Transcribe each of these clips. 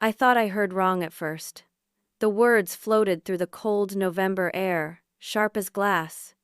I thought I heard wrong at first. The words floated through the cold November air, sharp as glass.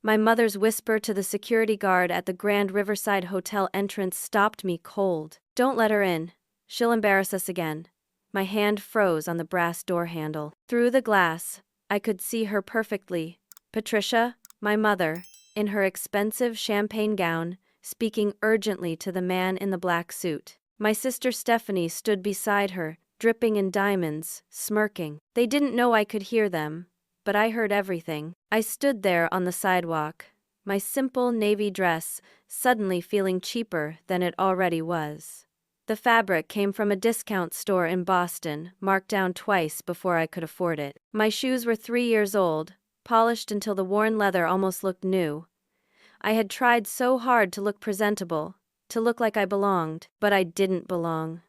My mother's whisper to the security guard at the Grand Riverside Hotel entrance stopped me cold. "Don't let her in. She'll embarrass us again." My hand froze on the brass door handle. Through the glass, I could see her perfectly. Patricia, my mother, in her expensive champagne gown, speaking urgently to the man in the black suit. My sister Stephanie stood beside her, dripping in diamonds, smirking. They didn't know I could hear them, but I heard everything. I stood there on the sidewalk, my simple navy dress suddenly feeling cheaper than it already was. The fabric came from a discount store in Boston, marked down twice before I could afford it. My shoes were 3 years old, polished until the worn leather almost looked new. I had tried so hard to look presentable, to look like I belonged, but I didn't belong.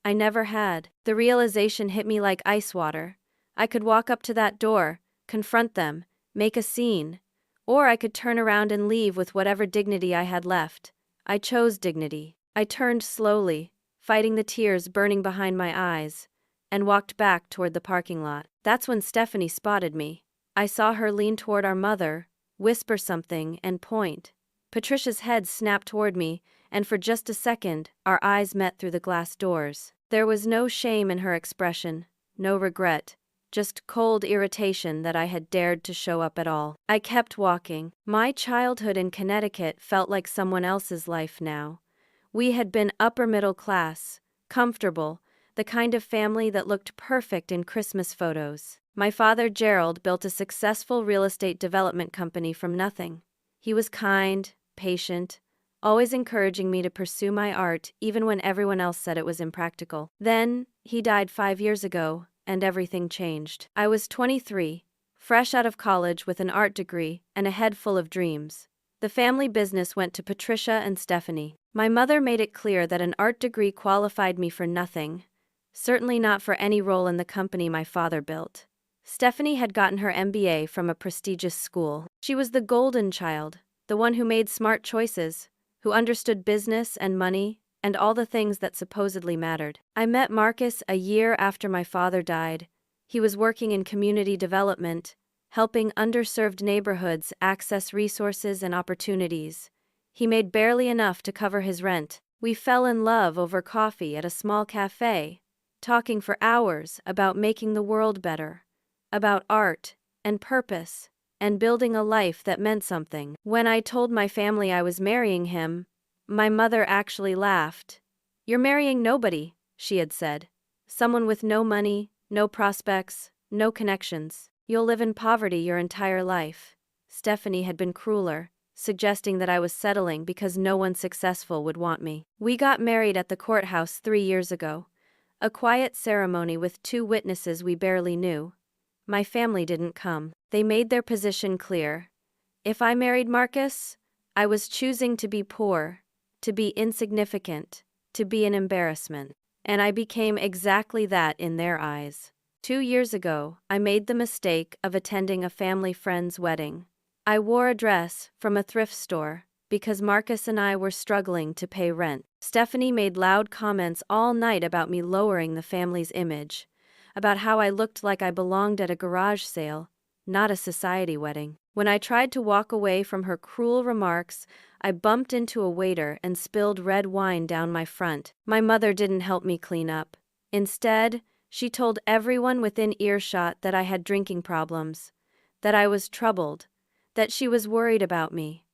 I never had. The realization hit me like ice water. I could walk up to that door, confront them, make a scene, or I could turn around and leave with whatever dignity I had left. I chose dignity. I turned slowly, fighting the tears burning behind my eyes, and walked back toward the parking lot. That's when Stephanie spotted me. I saw her lean toward our mother, whisper something, and point. Patricia's head snapped toward me, and for just a second, our eyes met through the glass doors. There was no shame in her expression, no regret, just cold irritation that I had dared to show up at all. I kept walking. My childhood in Connecticut felt like someone else's life now. We had been upper middle class, comfortable, the kind of family that looked perfect in Christmas photos. My father, Gerald, built a successful real estate development company from nothing. He was kind, patient, always encouraging me to pursue my art even when everyone else said it was impractical. Then, he died 5 years ago, and everything changed. I was 23, fresh out of college with an art degree and a head full of dreams. The family business went to Patricia and Stephanie. My mother made it clear that an art degree qualified me for nothing, certainly not for any role in the company my father built. Stephanie had gotten her MBA from a prestigious school. She was the golden child, the one who made smart choices, who understood business and money, and all the things that supposedly mattered. I met Marcus a year after my father died. He was working in community development, helping underserved neighborhoods access resources and opportunities. He made barely enough to cover his rent. We fell in love over coffee at a small cafe, talking for hours about making the world better, about art and purpose, and building a life that meant something. When I told my family I was marrying him, my mother actually laughed. "You're marrying nobody," she had said. "Someone with no money, no prospects, no connections. You'll live in poverty your entire life." Stephanie had been crueler, suggesting that I was settling because no one successful would want me. We got married at the courthouse 3 years ago. A quiet ceremony with 2 witnesses we barely knew. My family didn't come. They made their position clear. If I married Marcus, I was choosing to be poor, to be insignificant, to be an embarrassment. And I became exactly that in their eyes. 2 years ago, I made the mistake of attending a family friend's wedding. I wore a dress from a thrift store because Marcus and I were struggling to pay rent. Stephanie made loud comments all night about me lowering the family's image, about how I looked like I belonged at a garage sale, not a society wedding. When I tried to walk away from her cruel remarks, I bumped into a waiter and spilled red wine down my front. My mother didn't help me clean up. Instead, she told everyone within earshot that I had drinking problems, that I was troubled, that she was worried about me.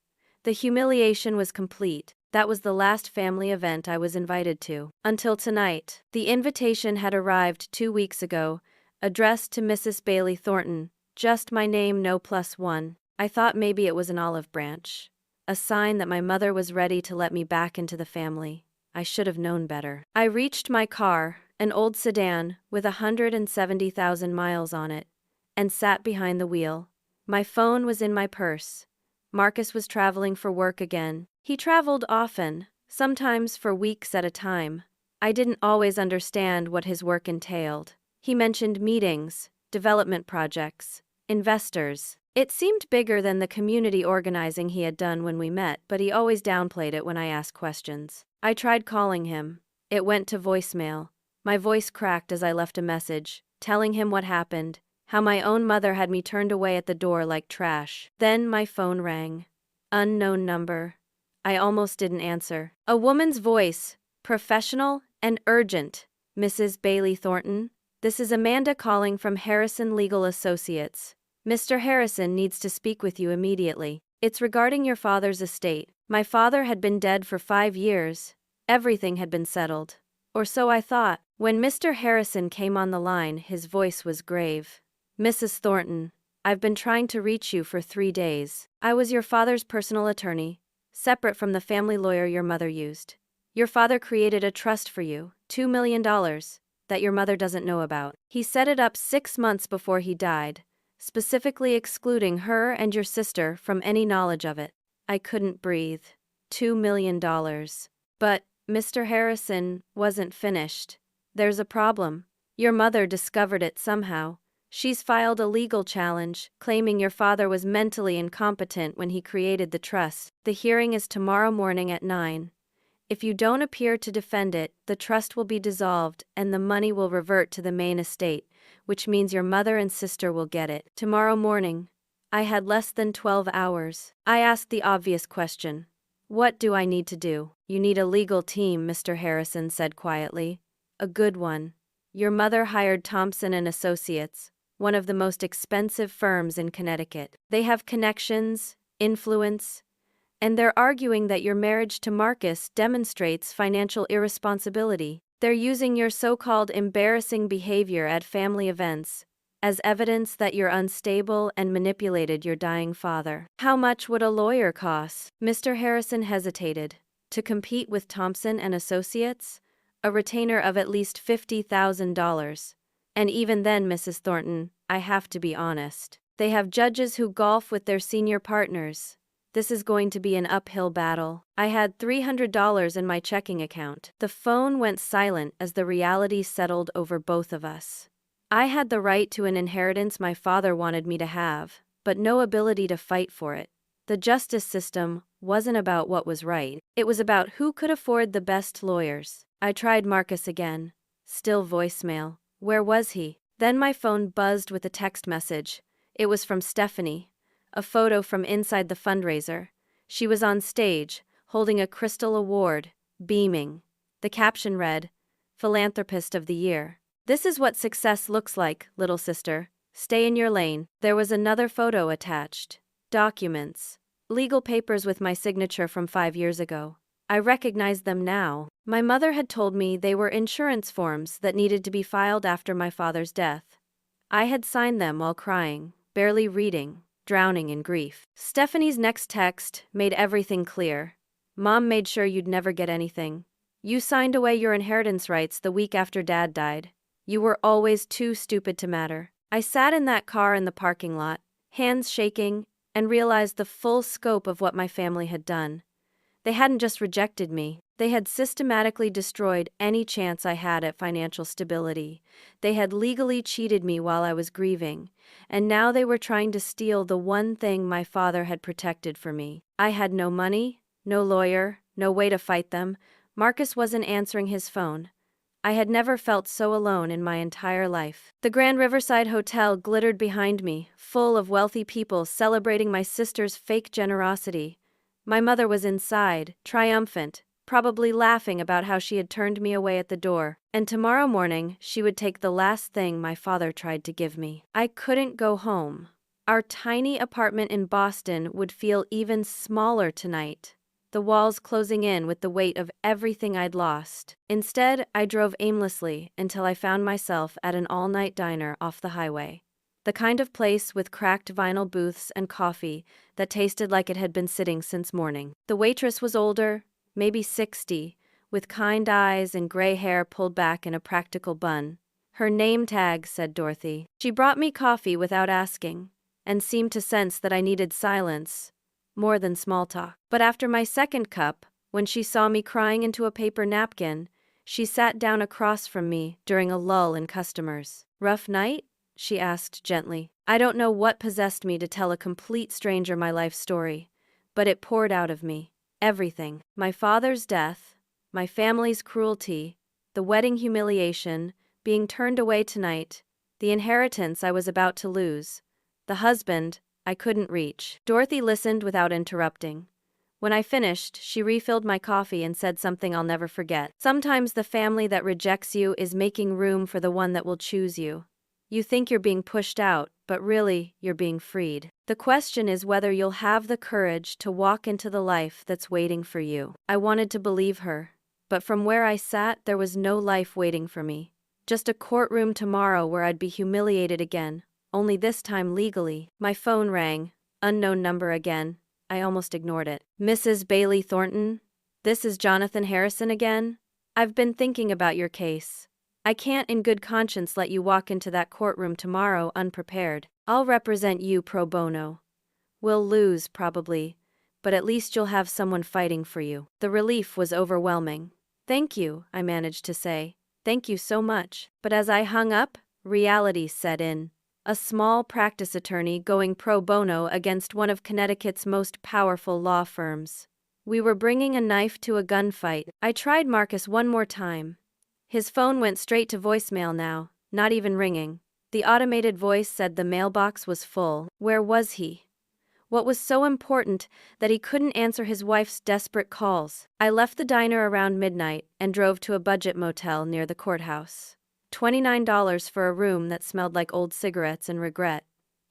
The humiliation was complete. That was the last family event I was invited to. Until tonight. The invitation had arrived 2 weeks ago, addressed to Mrs. Bailey Thornton, just my name, no +1. I thought maybe it was an olive branch, a sign that my mother was ready to let me back into the family. I should have known better. I reached my car, an old sedan with 170,000 miles on it, and sat behind the wheel. My phone was in my purse. Marcus was traveling for work again. He traveled often, sometimes for weeks at a time. I didn't always understand what his work entailed. He mentioned meetings, development projects, investors. It seemed bigger than the community organizing he had done when we met, but he always downplayed it when I asked questions. I tried calling him. It went to voicemail. My voice cracked as I left a message, telling him what happened, how my own mother had me turned away at the door like trash. Then my phone rang. Unknown number. I almost didn't answer. A woman's voice, professional and urgent. Mrs. Bailey Thornton? This is Amanda calling from Harrison Legal Associates. Mr. Harrison needs to speak with you immediately. It's regarding your father's estate. My father had been dead for 5 years. Everything had been settled. Or so I thought. When Mr. Harrison came on the line, his voice was grave. Mrs. Thornton, I've been trying to reach you for 3 days. I was your father's personal attorney, separate from the family lawyer your mother used. Your father created a trust for you, $2 million, that your mother doesn't know about. He set it up 6 months before he died, specifically excluding her and your sister from any knowledge of it. I couldn't breathe. $2 million. But Mr. Harrison wasn't finished. There's a problem. Your mother discovered it somehow. She's filed a legal challenge, claiming your father was mentally incompetent when he created the trust. The hearing is tomorrow morning at 9. If you don't appear to defend it, the trust will be dissolved and the money will revert to the main estate, which means your mother and sister will get it. Tomorrow morning. I had less than 12 hours. I asked the obvious question. What do I need to do? You need a legal team, Mr. Harrison said quietly. A good one. Your mother hired Thompson and Associates, one of the most expensive firms in Connecticut. They have connections, influence, and they're arguing that your marriage to Marcus demonstrates financial irresponsibility. They're using your so-called embarrassing behavior at family events as evidence that you're unstable and manipulated your dying father. How much would a lawyer cost? Mr. Harrison hesitated. To compete with Thompson and Associates? A retainer of at least $50,000. And even then, Mrs. Thornton, I have to be honest. They have judges who golf with their senior partners. This is going to be an uphill battle. I had $300 in my checking account. The phone went silent as the reality settled over both of us. I had the right to an inheritance my father wanted me to have, but no ability to fight for it. The justice system wasn't about what was right. It was about who could afford the best lawyers. I tried Marcus again. Still voicemail. Where was he? Then my phone buzzed with a text message. It was from Stephanie. A photo from inside the fundraiser. She was on stage, holding a crystal award, beaming. The caption read, Philanthropist of the Year. This is what success looks like, little sister. Stay in your lane. There was another photo attached. Documents. Legal papers with my signature from 5 years ago. I recognized them now. My mother had told me they were insurance forms that needed to be filed after my father's death. I had signed them while crying, barely reading, drowning in grief. Stephanie's next text made everything clear. Mom made sure you'd never get anything. You signed away your inheritance rights the week after Dad died. You were always too stupid to matter. I sat in that car in the parking lot, hands shaking, and realized the full scope of what my family had done. They hadn't just rejected me, they had systematically destroyed any chance I had at financial stability. They had legally cheated me while I was grieving, and now they were trying to steal the one thing my father had protected for me. I had no money, no lawyer, no way to fight them. Marcus wasn't answering his phone. I had never felt so alone in my entire life. The Grand Riverside Hotel glittered behind me, full of wealthy people celebrating my sister's fake generosity. My mother was inside, triumphant, probably laughing about how she had turned me away at the door, and tomorrow morning she would take the last thing my father tried to give me. I couldn't go home. Our tiny apartment in Boston would feel even smaller tonight, the walls closing in with the weight of everything I'd lost. Instead, I drove aimlessly until I found myself at an all-night diner off the highway. The kind of place with cracked vinyl booths and coffee that tasted like it had been sitting since morning. The waitress was older, maybe 60, with kind eyes and gray hair pulled back in a practical bun. Her name tag said Dorothy. She brought me coffee without asking, and seemed to sense that I needed silence, more than small talk. But after my second cup, when she saw me crying into a paper napkin, she sat down across from me during a lull in customers. Rough night? She asked gently. I don't know what possessed me to tell a complete stranger my life story, but it poured out of me. Everything. My father's death, my family's cruelty, the wedding humiliation, being turned away tonight, the inheritance I was about to lose, the husband I couldn't reach. Dorothy listened without interrupting. When I finished, she refilled my coffee and said something I'll never forget. Sometimes the family that rejects you is making room for the one that will choose you. You think you're being pushed out, but really, you're being freed. The question is whether you'll have the courage to walk into the life that's waiting for you. I wanted to believe her, but from where I sat, there was no life waiting for me. Just a courtroom tomorrow where I'd be humiliated again, only this time legally. My phone rang, unknown number again. I almost ignored it. Mrs. Bailey Thornton? This is Jonathan Harrison again? I've been thinking about your case. I can't in good conscience let you walk into that courtroom tomorrow unprepared. I'll represent you pro bono. We'll lose, probably, but at least you'll have someone fighting for you. The relief was overwhelming. Thank you, I managed to say. Thank you so much. But as I hung up, reality set in. A small practice attorney going pro bono against one of Connecticut's most powerful law firms. We were bringing a knife to a gunfight. I tried Marcus one more time. His phone went straight to voicemail now, not even ringing. The automated voice said the mailbox was full. Where was he? What was so important that he couldn't answer his wife's desperate calls? I left the diner around midnight and drove to a budget motel near the courthouse. $29 for a room that smelled like old cigarettes and regret.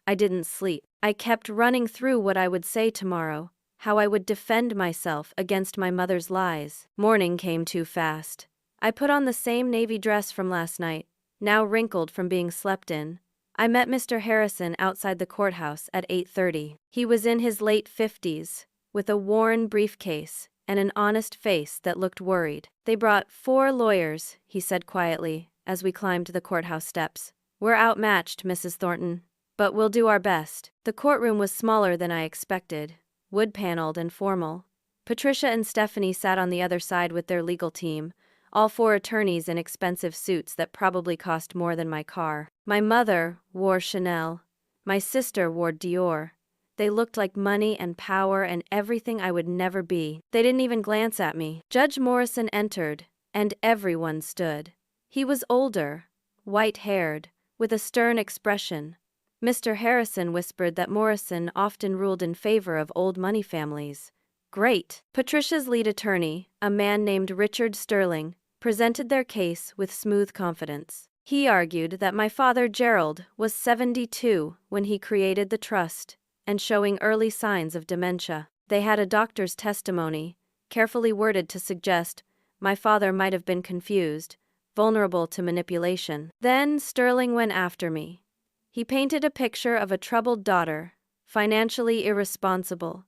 I didn't sleep. I kept running through what I would say tomorrow, how I would defend myself against my mother's lies. Morning came too fast. I put on the same navy dress from last night, now wrinkled from being slept in. I met Mr. Harrison outside the courthouse at 8:30. He was in his late 50s, with a worn briefcase and an honest face that looked worried. They brought 4 lawyers, he said quietly, as we climbed the courthouse steps. We're outmatched, Mrs. Thornton, but we'll do our best. The courtroom was smaller than I expected, wood-paneled and formal. Patricia and Stephanie sat on the other side with their legal team, all 4 attorneys in expensive suits that probably cost more than my car. My mother wore Chanel. My sister wore Dior. They looked like money and power and everything I would never be. They didn't even glance at me. Judge Morrison entered, and everyone stood. He was older, white-haired, with a stern expression. Mr. Harrison whispered that Morrison often ruled in favor of old money families. Great! Patricia's lead attorney, a man named Richard Sterling, presented their case with smooth confidence. He argued that my father Gerald was 72 when he created the trust, and showing early signs of dementia. They had a doctor's testimony, carefully worded to suggest my father might have been confused, vulnerable to manipulation. Then Sterling went after me. He painted a picture of a troubled daughter, financially irresponsible,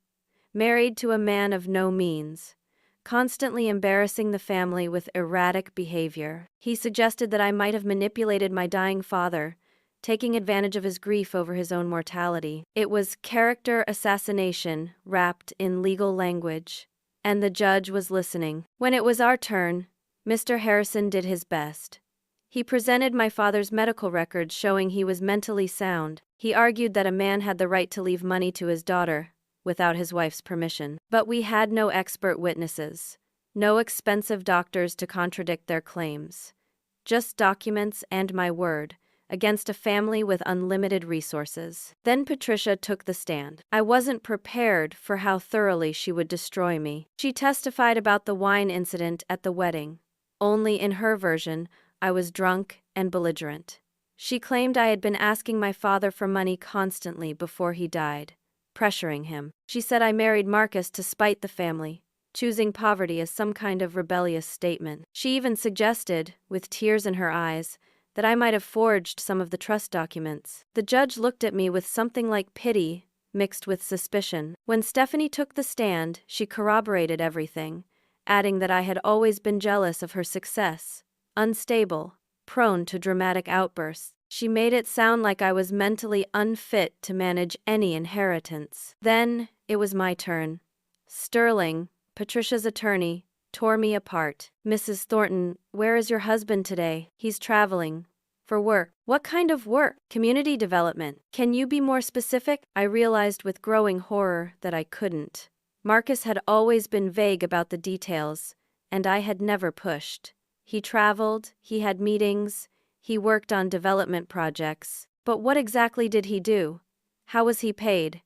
married to a man of no means, constantly embarrassing the family with erratic behavior. He suggested that I might have manipulated my dying father, taking advantage of his grief over his own mortality. It was character assassination wrapped in legal language, and the judge was listening. When it was our turn, Mr. Harrison did his best. He presented my father's medical records showing he was mentally sound. He argued that a man had the right to leave money to his daughter, without his wife's permission. But we had no expert witnesses, no expensive doctors to contradict their claims. Just documents and my word, against a family with unlimited resources. Then Patricia took the stand. I wasn't prepared for how thoroughly she would destroy me. She testified about the wine incident at the wedding. Only in her version, I was drunk and belligerent. She claimed I had been asking my father for money constantly before he died, pressuring him. She said I married Marcus to spite the family, choosing poverty as some kind of rebellious statement. She even suggested, with tears in her eyes, that I might have forged some of the trust documents. The judge looked at me with something like pity, mixed with suspicion. When Stephanie took the stand, she corroborated everything, adding that I had always been jealous of her success, unstable, prone to dramatic outbursts. She made it sound like I was mentally unfit to manage any inheritance. Then, it was my turn. Sterling, Patricia's attorney, tore me apart. Mrs. Thornton, where is your husband today? He's traveling. For work. What kind of work? Community development. Can you be more specific? I realized with growing horror that I couldn't. Marcus had always been vague about the details, and I had never pushed. He traveled, he had meetings, he worked on development projects. But what exactly did he do? How was he paid?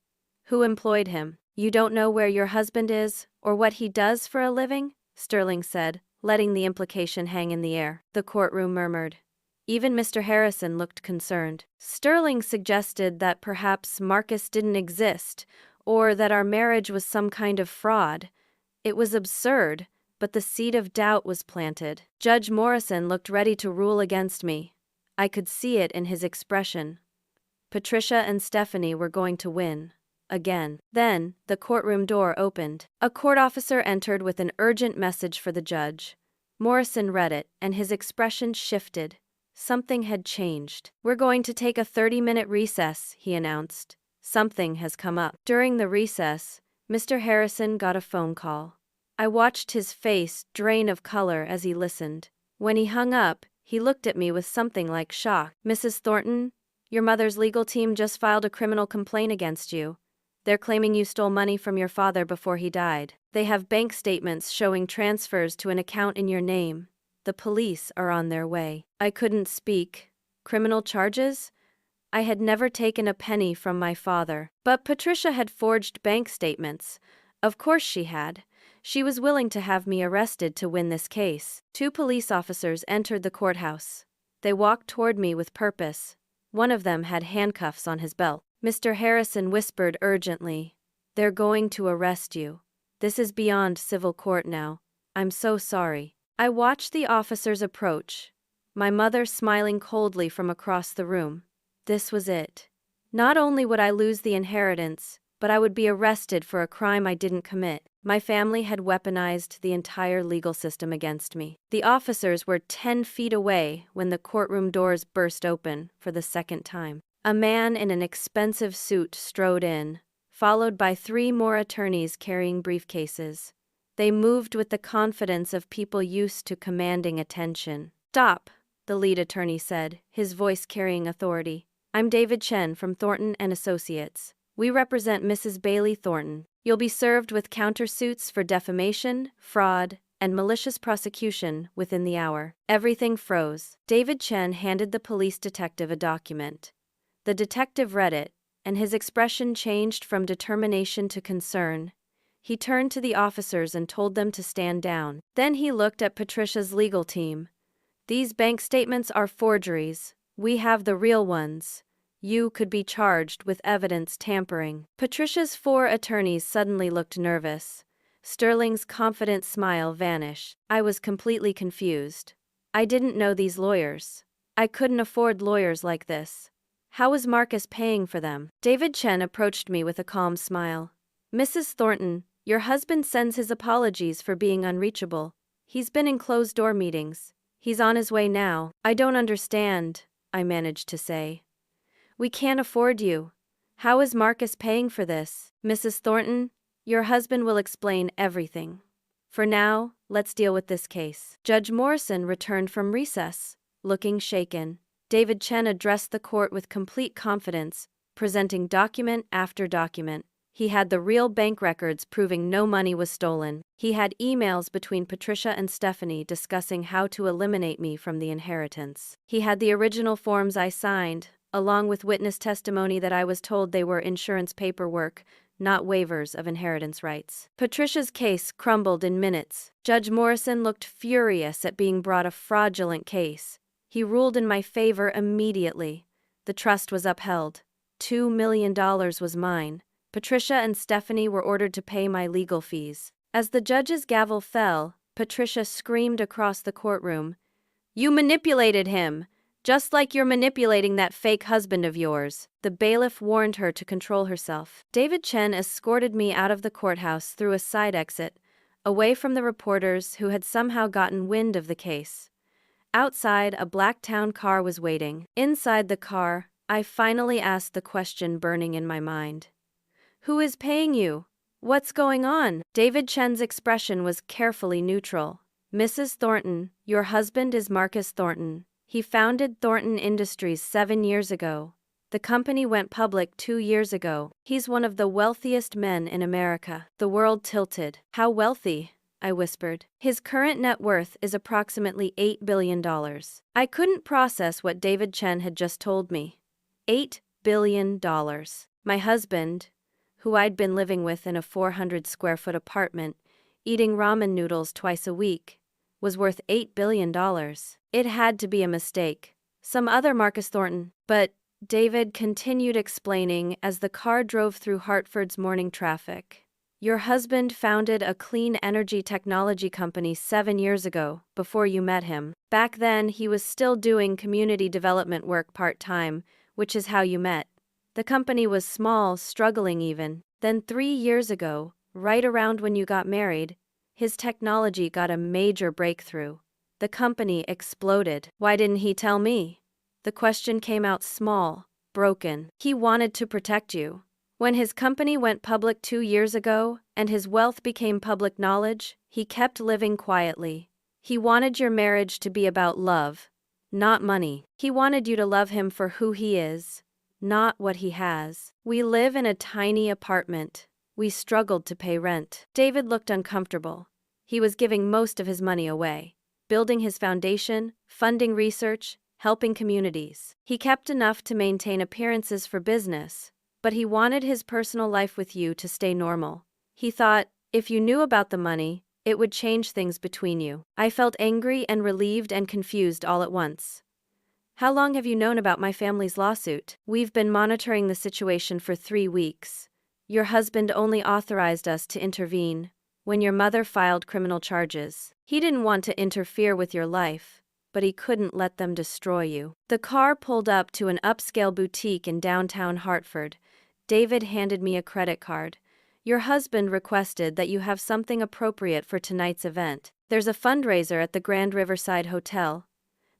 Who employed him? You don't know where your husband is, or what he does for a living? Sterling said, letting the implication hang in the air. The courtroom murmured. Even Mr. Harrison looked concerned. Sterling suggested that perhaps Marcus didn't exist, or that our marriage was some kind of fraud. It was absurd, but the seed of doubt was planted. Judge Morrison looked ready to rule against me. I could see it in his expression. Patricia and Stephanie were going to win. Again. Then, the courtroom door opened. A court officer entered with an urgent message for the judge. Morrison read it, and his expression shifted. Something had changed. We're going to take a 30-minute recess, he announced. Something has come up. During the recess, Mr. Harrison got a phone call. I watched his face drain of color as he listened. When he hung up, he looked at me with something like shock. Mrs. Thornton, your mother's legal team just filed a criminal complaint against you. They're claiming you stole money from your father before he died. They have bank statements showing transfers to an account in your name. The police are on their way. I couldn't speak. Criminal charges? I had never taken a penny from my father. But Patricia had forged bank statements. Of course she had. She was willing to have me arrested to win this case. 2 police officers entered the courthouse. They walked toward me with purpose. One of them had handcuffs on his belt. Mr. Harrison whispered urgently, "They're going to arrest you. This is beyond civil court now. I'm so sorry." I watched the officers approach, my mother smiling coldly from across the room. This was it. Not only would I lose the inheritance, but I would be arrested for a crime I didn't commit. My family had weaponized the entire legal system against me. The officers were 10 feet away when the courtroom doors burst open for the second time. A man in an expensive suit strode in, followed by 3 more attorneys carrying briefcases. They moved with the confidence of people used to commanding attention. "Stop," the lead attorney said, his voice carrying authority. "I'm David Chen from Thornton & Associates. We represent Mrs. Bailey Thornton. You'll be served with countersuits for defamation, fraud, and malicious prosecution within the hour." Everything froze. David Chen handed the police detective a document. The detective read it, and his expression changed from determination to concern. He turned to the officers and told them to stand down. Then he looked at Patricia's legal team. "These bank statements are forgeries. We have the real ones. You could be charged with evidence tampering." Patricia's 4 attorneys suddenly looked nervous. Sterling's confident smile vanished. I was completely confused. I didn't know these lawyers. I couldn't afford lawyers like this. How was Marcus paying for them? David Chen approached me with a calm smile. "Mrs. Thornton, your husband sends his apologies for being unreachable. He's been in closed-door meetings. He's on his way now." "I don't understand," I managed to say. "We can't afford you. How is Marcus paying for this?" "Mrs. Thornton, your husband will explain everything. For now, let's deal with this case." Judge Morrison returned from recess, looking shaken. David Chen addressed the court with complete confidence, presenting document after document. He had the real bank records proving no money was stolen. He had emails between Patricia and Stephanie discussing how to eliminate me from the inheritance. He had the original forms I signed, along with witness testimony that I was told they were insurance paperwork, not waivers of inheritance rights. Patricia's case crumbled in minutes. Judge Morrison looked furious at being brought a fraudulent case. He ruled in my favor immediately. The trust was upheld. $2 million was mine. Patricia and Stephanie were ordered to pay my legal fees. As the judge's gavel fell, Patricia screamed across the courtroom, "You manipulated him! Just like you're manipulating that fake husband of yours." The bailiff warned her to control herself. David Chen escorted me out of the courthouse through a side exit, away from the reporters who had somehow gotten wind of the case. Outside, a black town car was waiting. Inside the car, I finally asked the question burning in my mind. "Who is paying you? What's going on?" David Chen's expression was carefully neutral. "Mrs. Thornton, your husband is Marcus Thornton. He founded Thornton Industries 7 years ago. The company went public 2 years ago. He's one of the wealthiest men in America." The world tilted. "How wealthy?" I whispered. His current net worth is approximately $8 billion. I couldn't process what David Chen had just told me. $8 billion. My husband, who I'd been living with in a 400-square-foot apartment, eating ramen noodles twice a week, was worth $8 billion. It had to be a mistake. Some other Marcus Thornton. But David continued explaining as the car drove through Hartford's morning traffic. Your husband founded a clean energy technology company 7 years ago, before you met him. Back then, he was still doing community development work part-time, which is how you met. The company was small, struggling even. Then 3 years ago, right around when you got married, his technology got a major breakthrough. The company exploded. Why didn't he tell me? The question came out small, broken. He wanted to protect you. When his company went public 2 years ago, and his wealth became public knowledge, he kept living quietly. He wanted your marriage to be about love, not money. He wanted you to love him for who he is, not what he has. We live in a tiny apartment. We struggled to pay rent. David looked uncomfortable. He was giving most of his money away, building his foundation, funding research, helping communities. He kept enough to maintain appearances for business, but he wanted his personal life with you to stay normal. He thought, if you knew about the money, it would change things between you. I felt angry and relieved and confused all at once. How long have you known about my family's lawsuit? We've been monitoring the situation for 3 weeks. Your husband only authorized us to intervene when your mother filed criminal charges. He didn't want to interfere with your life, but he couldn't let them destroy you. The car pulled up to an upscale boutique in downtown Hartford. David handed me a credit card. Your husband requested that you have something appropriate for tonight's event. There's a fundraiser at the Grand Riverside Hotel,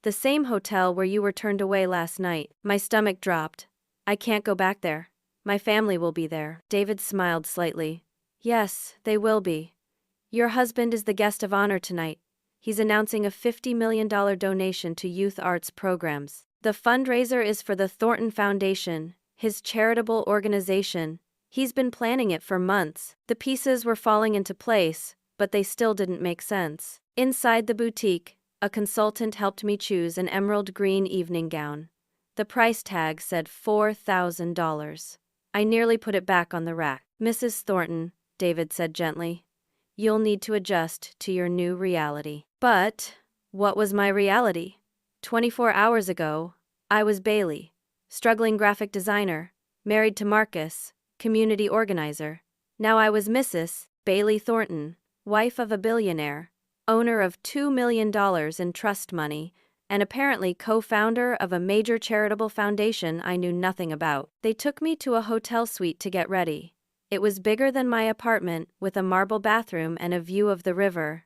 the same hotel where you were turned away last night. My stomach dropped. I can't go back there. My family will be there. David smiled slightly. Yes, they will be. Your husband is the guest of honor tonight. He's announcing a $50 million donation to youth arts programs. The fundraiser is for the Thornton Foundation, his charitable organization. He's been planning it for months. The pieces were falling into place, but they still didn't make sense. Inside the boutique, a consultant helped me choose an emerald green evening gown. The price tag said $4,000. I nearly put it back on the rack. Mrs. Thornton, David said gently, you'll need to adjust to your new reality. But what was my reality? 24 hours ago, I was Bailey, struggling graphic designer, married to Marcus, community organizer. Now I was Mrs. Bailey Thornton, wife of a billionaire, owner of $2 million in trust money, and apparently co-founder of a major charitable foundation I knew nothing about. They took me to a hotel suite to get ready. It was bigger than my apartment, with a marble bathroom and a view of the river.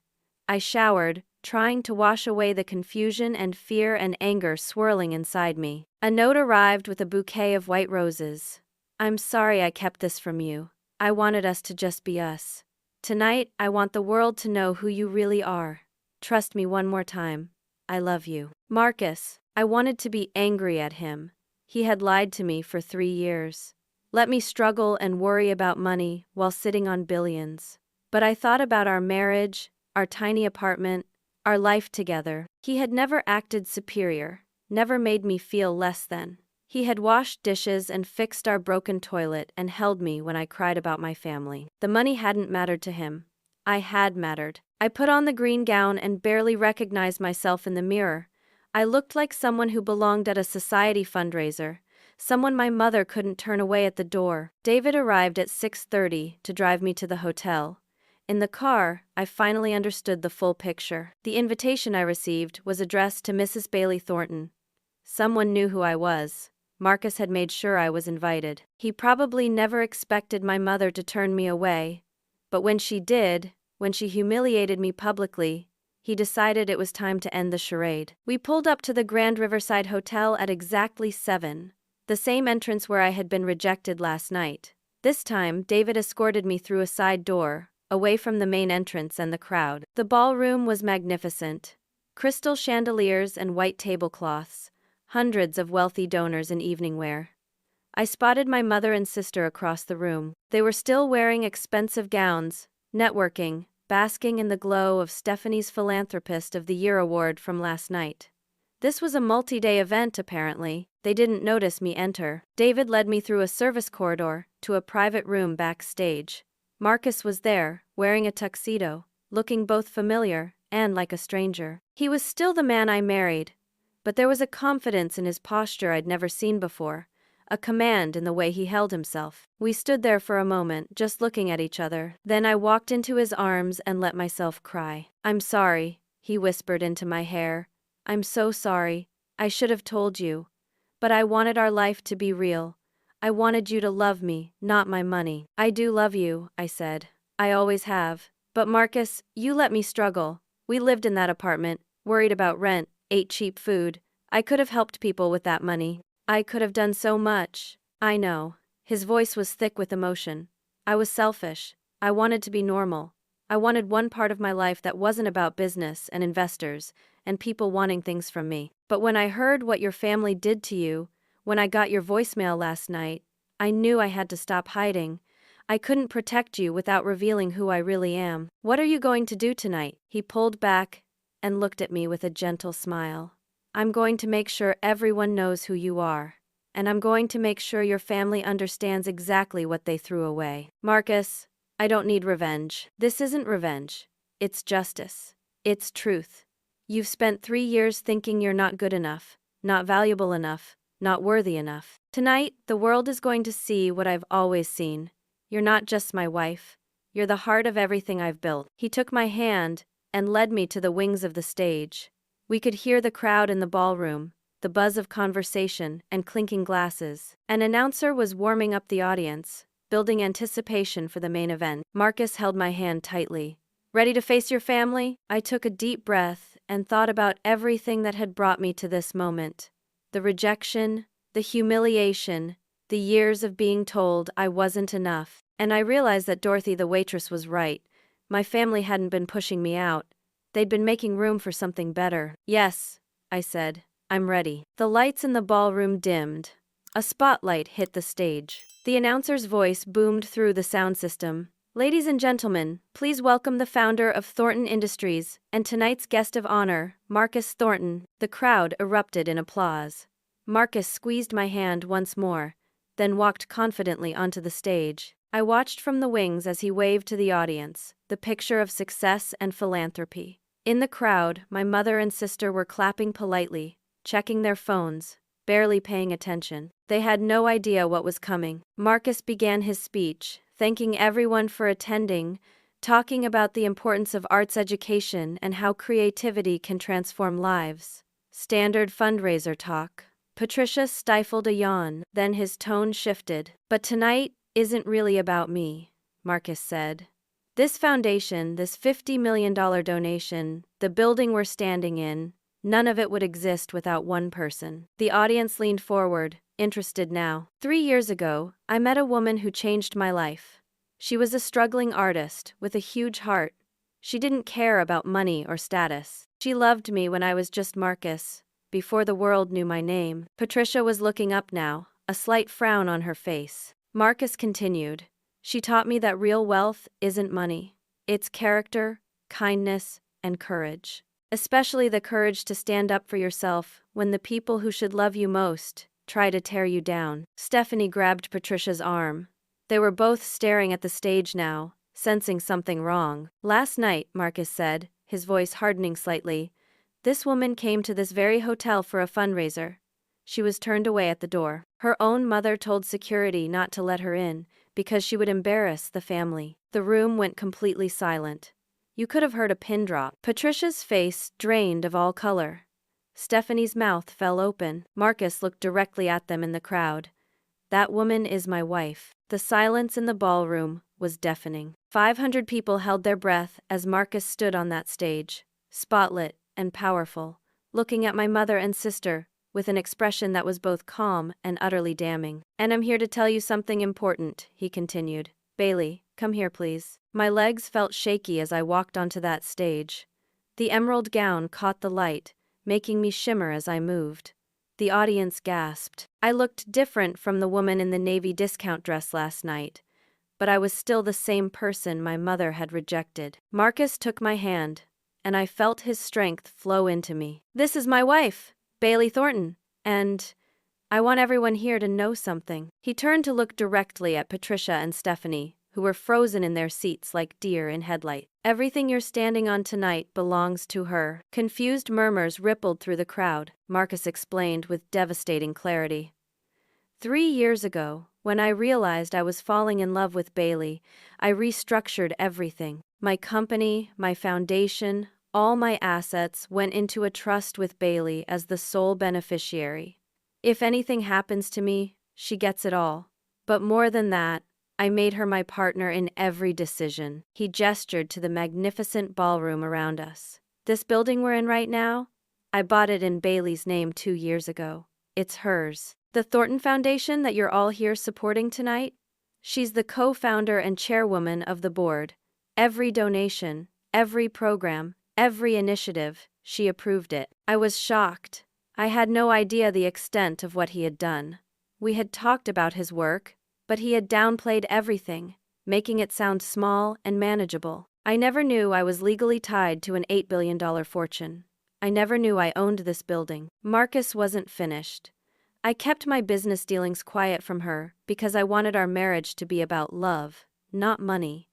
I showered, trying to wash away the confusion and fear and anger swirling inside me. A note arrived with a bouquet of white roses. I'm sorry I kept this from you. I wanted us to just be us. Tonight, I want the world to know who you really are. Trust me one more time. I love you. Marcus, I wanted to be angry at him. He had lied to me for 3 years. Let me struggle and worry about money while sitting on billions. But I thought about our marriage, our tiny apartment, our life together. He had never acted superior, never made me feel less than. He had washed dishes and fixed our broken toilet and held me when I cried about my family. The money hadn't mattered to him. I had mattered. I put on the green gown and barely recognized myself in the mirror. I looked like someone who belonged at a society fundraiser, someone my mother couldn't turn away at the door. David arrived at 6:30 to drive me to the hotel. In the car, I finally understood the full picture. The invitation I received was addressed to Mrs. Bailey Thornton. Someone knew who I was. Marcus had made sure I was invited. He probably never expected my mother to turn me away, but when she did, when she humiliated me publicly, he decided it was time to end the charade. We pulled up to the Grand Riverside Hotel at exactly 7, the same entrance where I had been rejected last night. This time, David escorted me through a side door, away from the main entrance and the crowd. The ballroom was magnificent. Crystal chandeliers and white tablecloths, hundreds of wealthy donors in evening wear. I spotted my mother and sister across the room. They were still wearing expensive gowns, networking, basking in the glow of Stephanie's Philanthropist of the Year award from last night. This was a multi-day event apparently. They didn't notice me enter. David led me through a service corridor to a private room backstage. Marcus was there, wearing a tuxedo, looking both familiar and like a stranger. He was still the man I married, but there was a confidence in his posture I'd never seen before, a command in the way he held himself. We stood there for a moment, just looking at each other. Then I walked into his arms and let myself cry. "I'm sorry," he whispered into my hair. "I'm so sorry. I should have told you. But I wanted our life to be real. I wanted you to love me, not my money." "I do love you," I said. "I always have. But Marcus, you let me struggle. We lived in that apartment, worried about rent, ate cheap food. I could have helped people with that money. I could have done so much." "I know." His voice was thick with emotion. "I was selfish. I wanted to be normal. I wanted one part of my life that wasn't about business and investors and people wanting things from me. But when I heard what your family did to you, when I got your voicemail last night, I knew I had to stop hiding. I couldn't protect you without revealing who I really am." "What are you going to do tonight?" He pulled back and looked at me with a gentle smile. "I'm going to make sure everyone knows who you are. And I'm going to make sure your family understands exactly what they threw away." "Marcus, I don't need revenge. This isn't revenge. It's justice. It's truth. You've spent 3 years thinking you're not good enough, not valuable enough, not worthy enough. Tonight, the world is going to see what I've always seen. You're not just my wife. You're the heart of everything I've built." He took my hand and led me to the wings of the stage. We could hear the crowd in the ballroom, the buzz of conversation and clinking glasses. An announcer was warming up the audience, building anticipation for the main event. Marcus held my hand tightly. "Ready to face your family?" I took a deep breath and thought about everything that had brought me to this moment. The rejection, the humiliation, the years of being told I wasn't enough. And I realized that Dorothy the waitress was right. My family hadn't been pushing me out. They'd been making room for something better. "Yes," I said, "I'm ready." The lights in the ballroom dimmed. A spotlight hit the stage. The announcer's voice boomed through the sound system. "Ladies and gentlemen, please welcome the founder of Thornton Industries, and tonight's guest of honor, Marcus Thornton." The crowd erupted in applause. Marcus squeezed my hand once more, then walked confidently onto the stage. I watched from the wings as he waved to the audience, the picture of success and philanthropy. In the crowd, my mother and sister were clapping politely, checking their phones, barely paying attention. They had no idea what was coming. Marcus began his speech, thanking everyone for attending, talking about the importance of arts education and how creativity can transform lives. Standard fundraiser talk. Patricia stifled a yawn, then his tone shifted. "But tonight isn't really about me," Marcus said. "This foundation, this $50 million donation, the building we're standing in, none of it would exist without one person." The audience leaned forward, interested now. 3 years ago, I met a woman who changed my life. She was a struggling artist with a huge heart. She didn't care about money or status. She loved me when I was just Marcus, before the world knew my name. Patricia was looking up now, a slight frown on her face. Marcus continued. "She taught me that real wealth isn't money. It's character, kindness, and courage. Especially the courage to stand up for yourself when the people who should love you most try to tear you down." Stephanie grabbed Patricia's arm. They were both staring at the stage now, sensing something wrong. "Last night," Marcus said, his voice hardening slightly, "this woman came to this very hotel for a fundraiser. She was turned away at the door. Her own mother told security not to let her in, because she would embarrass the family." The room went completely silent. You could have heard a pin drop. Patricia's face drained of all color. Stephanie's mouth fell open. Marcus looked directly at them in the crowd. "That woman is my wife." The silence in the ballroom was deafening. 500 people held their breath as Marcus stood on that stage, spotlit and powerful, looking at my mother and sister with an expression that was both calm and utterly damning. "And I'm here to tell you something important," he continued. "Bailey, come here please." My legs felt shaky as I walked onto that stage. The emerald gown caught the light, making me shimmer as I moved. The audience gasped. I looked different from the woman in the navy discount dress last night, but I was still the same person my mother had rejected. Marcus took my hand, and I felt his strength flow into me. "This is my wife, Bailey Thornton, and I want everyone here to know something." He turned to look directly at Patricia and Stephanie, who were frozen in their seats like deer in headlight. "Everything you're standing on tonight belongs to her." Confused murmurs rippled through the crowd. Marcus explained with devastating clarity. 3 years ago, when I realized I was falling in love with Bailey, I restructured everything. My company, my foundation, all my assets went into a trust with Bailey as the sole beneficiary. If anything happens to me, she gets it all. But more than that, I made her my partner in every decision. He gestured to the magnificent ballroom around us. "This building we're in right now, I bought it in Bailey's name 2 years ago. It's hers. The Thornton Foundation that you're all here supporting tonight, she's the co-founder and chairwoman of the board. Every donation, every program, every initiative, she approved it." I was shocked. I had no idea the extent of what he had done. We had talked about his work, but he had downplayed everything, making it sound small and manageable. I never knew I was legally tied to an $8 billion fortune. I never knew I owned this building. Marcus wasn't finished. I kept my business dealings quiet from her because I wanted our marriage to be about love, not money.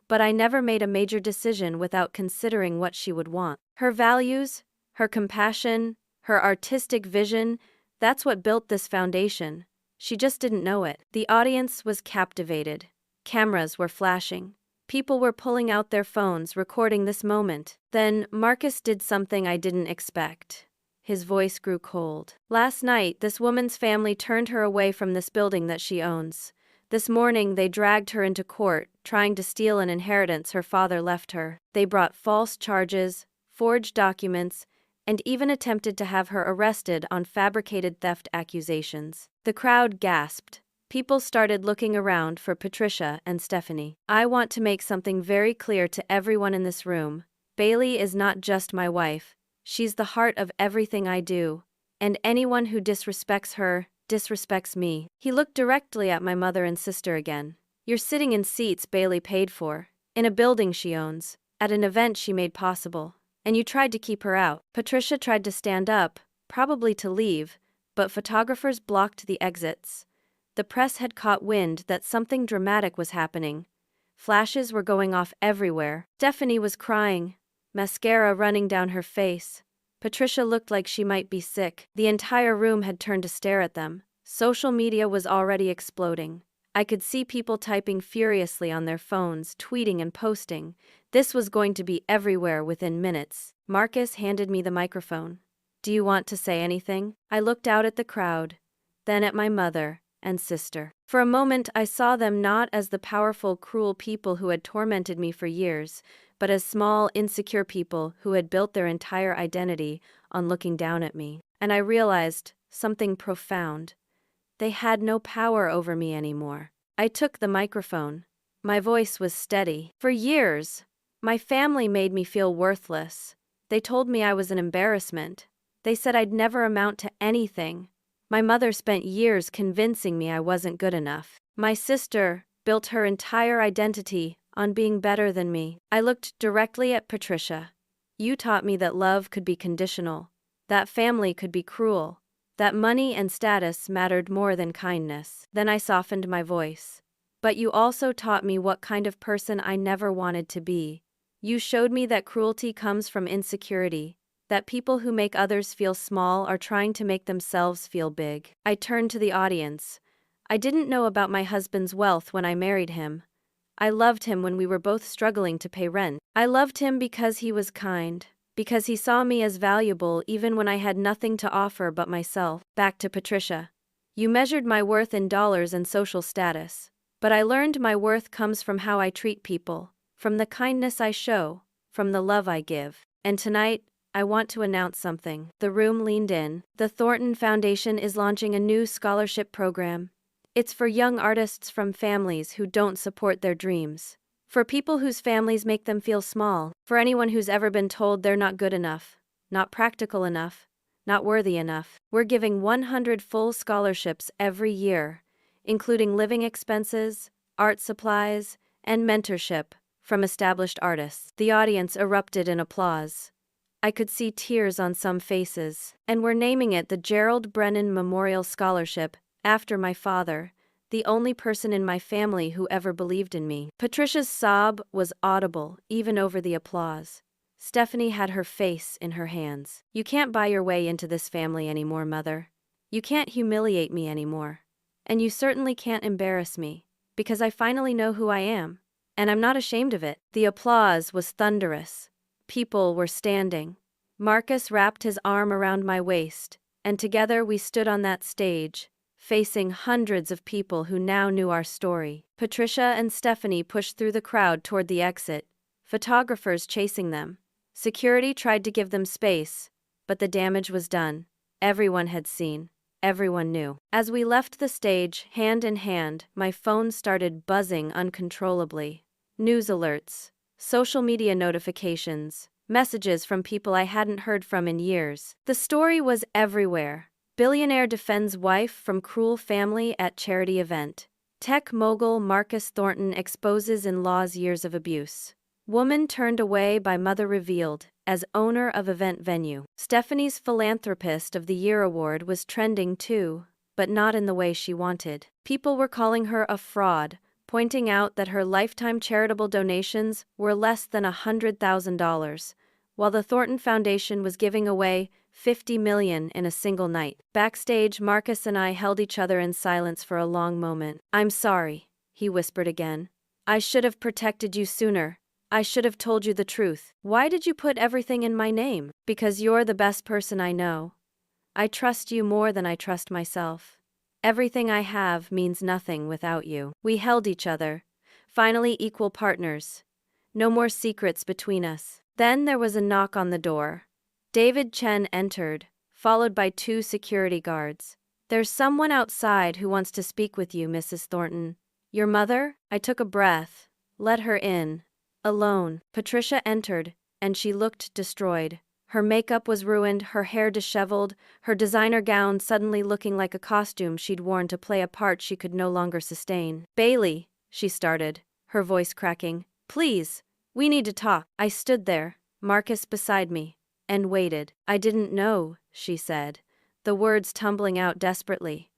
But I never made a major decision without considering what she would want. Her values, her compassion, her artistic vision, that's what built this foundation. She just didn't know it. The audience was captivated. Cameras were flashing. People were pulling out their phones, recording this moment. Then Marcus did something I didn't expect. His voice grew cold. "Last night, this woman's family turned her away from this building that she owns. This morning, they dragged her into court, trying to steal an inheritance her father left her. They brought false charges, forged documents, and even attempted to have her arrested on fabricated theft accusations." The crowd gasped. People started looking around for Patricia and Stephanie. "I want to make something very clear to everyone in this room. Bailey is not just my wife. She's the heart of everything I do. And anyone who disrespects her, disrespects me." He looked directly at my mother and sister again. "You're sitting in seats Bailey paid for, in a building she owns, at an event she made possible. And you tried to keep her out." Patricia tried to stand up, probably to leave, but photographers blocked the exits. The press had caught wind that something dramatic was happening. Flashes were going off everywhere. Stephanie was crying, mascara running down her face. Patricia looked like she might be sick. The entire room had turned to stare at them. Social media was already exploding. I could see people typing furiously on their phones, tweeting and posting. This was going to be everywhere within minutes. Marcus handed me the microphone. "Do you want to say anything?" I looked out at the crowd, then at my mother and sister. For a moment I saw them not as the powerful, cruel people who had tormented me for years, but as small, insecure people who had built their entire identity on looking down at me. And I realized something profound. They had no power over me anymore. I took the microphone. My voice was steady. "For years, my family made me feel worthless. They told me I was an embarrassment. They said I'd never amount to anything. My mother spent years convincing me I wasn't good enough. My sister built her entire identity on being better than me." I looked directly at Patricia. "You taught me that love could be conditional, that family could be cruel, that money and status mattered more than kindness." Then I softened my voice. "But you also taught me what kind of person I never wanted to be. You showed me that cruelty comes from insecurity, that people who make others feel small are trying to make themselves feel big." I turned to the audience. "I didn't know about my husband's wealth when I married him. I loved him when we were both struggling to pay rent. I loved him because he was kind, because he saw me as valuable even when I had nothing to offer but myself." Back to Patricia. "You measured my worth in dollars and social status. But I learned my worth comes from how I treat people, from the kindness I show, from the love I give. And tonight, I want to announce something." The room leaned in. "The Thornton Foundation is launching a new scholarship program. It's for young artists from families who don't support their dreams. For people whose families make them feel small. For anyone who's ever been told they're not good enough, not practical enough, not worthy enough. We're giving 100 full scholarships every year, including living expenses, art supplies, and mentorship from established artists. The audience erupted in applause. I could see tears on some faces, and we're naming it the Gerald Brennan Memorial Scholarship, after my father, the only person in my family who ever believed in me. Patricia's sob was audible, even over the applause. Stephanie had her face in her hands. You can't buy your way into this family anymore, Mother. You can't humiliate me anymore. And you certainly can't embarrass me, because I finally know who I am. And I'm not ashamed of it. The applause was thunderous. People were standing. Marcus wrapped his arm around my waist, and together we stood on that stage, facing hundreds of people who now knew our story. Patricia and Stephanie pushed through the crowd toward the exit, photographers chasing them. Security tried to give them space, but the damage was done. Everyone had seen. Everyone knew. As we left the stage, hand in hand, my phone started buzzing uncontrollably. News alerts, social media notifications, messages from people I hadn't heard from in years. The story was everywhere. Billionaire defends wife from cruel family at charity event. Tech mogul Marcus Thornton exposes in-law's years of abuse. Woman turned away by mother revealed as owner of event venue. Stephanie's Philanthropist of the Year award was trending too, but not in the way she wanted. People were calling her a fraud, pointing out that her lifetime charitable donations were less than $100,000, while the Thornton Foundation was giving away $50 million in a single night. Backstage, Marcus and I held each other in silence for a long moment. "I'm sorry," he whispered again. "I should have protected you sooner. I should have told you the truth. Why did you put everything in my name? Because you're the best person I know. I trust you more than I trust myself. Everything I have means nothing without you." We held each other, finally equal partners. No more secrets between us. Then there was a knock on the door. David Chen entered, followed by 2 security guards. "There's someone outside who wants to speak with you, Mrs. Thornton." "Your mother?" I took a breath. Let her in. Alone. Patricia entered, and she looked destroyed. Her makeup was ruined, her hair disheveled, her designer gown suddenly looking like a costume she'd worn to play a part she could no longer sustain. "Bailey," she started, her voice cracking. "Please, we need to talk." I stood there, Marcus beside me, and waited. "I didn't know," she said, the words tumbling out desperately.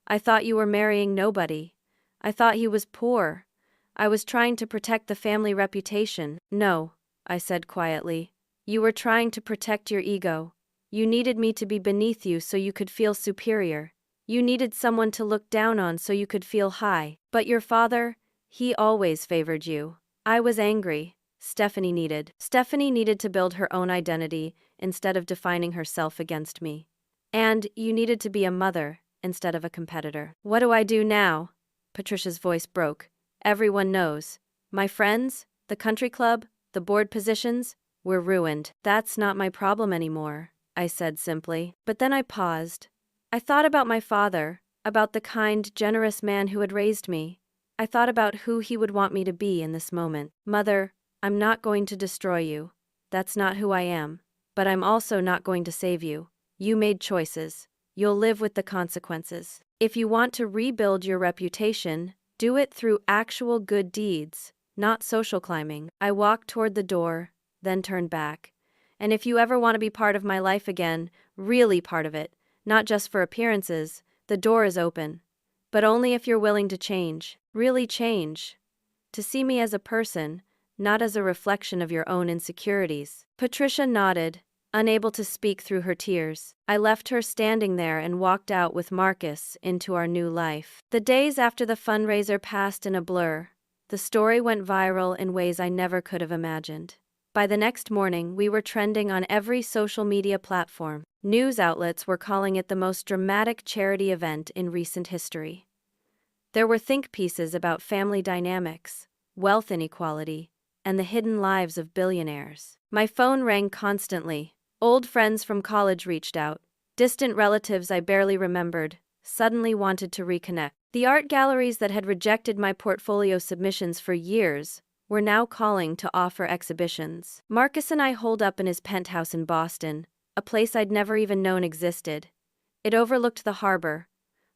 "I thought you were marrying nobody. I thought he was poor. I was trying to protect the family reputation." "No," I said quietly. "You were trying to protect your ego. You needed me to be beneath you so you could feel superior. You needed someone to look down on so you could feel high. But your father, he always favored you." I was angry. Stephanie needed to build her own identity instead of defining herself against me. And you needed to be a mother instead of a competitor. "What do I do now?" Patricia's voice broke. "Everyone knows. My friends, the country club, the board positions, we're ruined." "That's not my problem anymore," I said simply. But then I paused. I thought about my father, about the kind, generous man who had raised me. I thought about who he would want me to be in this moment. "Mother, I'm not going to destroy you. That's not who I am. But I'm also not going to save you. You made choices. You'll live with the consequences. If you want to rebuild your reputation, do it through actual good deeds, not social climbing." I walked toward the door, then turned back. "And if you ever want to be part of my life again, really part of it, not just for appearances, the door is open. But only if you're willing to change, really change. To see me as a person, not as a reflection of your own insecurities." Patricia nodded, unable to speak through her tears. I left her standing there and walked out with Marcus into our new life. The days after the fundraiser passed in a blur. The story went viral in ways I never could have imagined. By the next morning, we were trending on every social media platform. News outlets were calling it the most dramatic charity event in recent history. There were think pieces about family dynamics, wealth inequality, and the hidden lives of billionaires. My phone rang constantly. Old friends from college reached out. Distant relatives I barely remembered suddenly wanted to reconnect. The art galleries that had rejected my portfolio submissions for years were now calling to offer exhibitions. Marcus and I holed up in his penthouse in Boston, a place I'd never even known existed. It overlooked the harbor,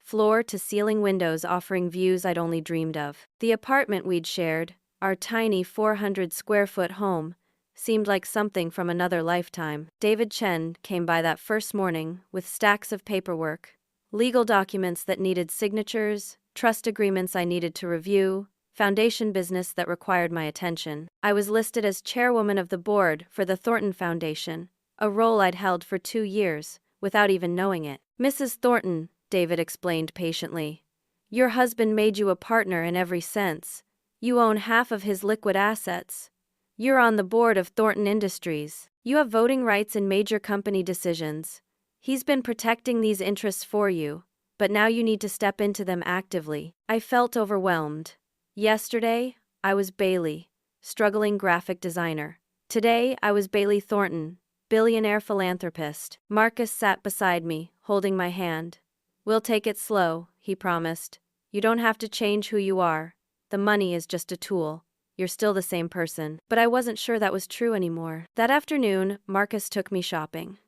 floor-to-ceiling windows offering views I'd only dreamed of. The apartment we'd shared, our tiny 400-square-foot home, seemed like something from another lifetime. David Chen came by that first morning with stacks of paperwork, legal documents that needed signatures, trust agreements I needed to review, foundation business that required my attention. I was listed as chairwoman of the board for the Thornton Foundation, a role I'd held for 2 years, without even knowing it. Mrs. Thornton, David explained patiently, your husband made you a partner in every sense. You own half of his liquid assets. You're on the board of Thornton Industries. You have voting rights in major company decisions. He's been protecting these interests for you, but now you need to step into them actively. I felt overwhelmed. Yesterday, I was Bailey, struggling graphic designer. Today, I was Bailey Thornton, billionaire philanthropist. Marcus sat beside me, holding my hand. We'll take it slow, he promised. You don't have to change who you are. The money is just a tool. You're still the same person. But I wasn't sure that was true anymore. That afternoon, Marcus took me shopping.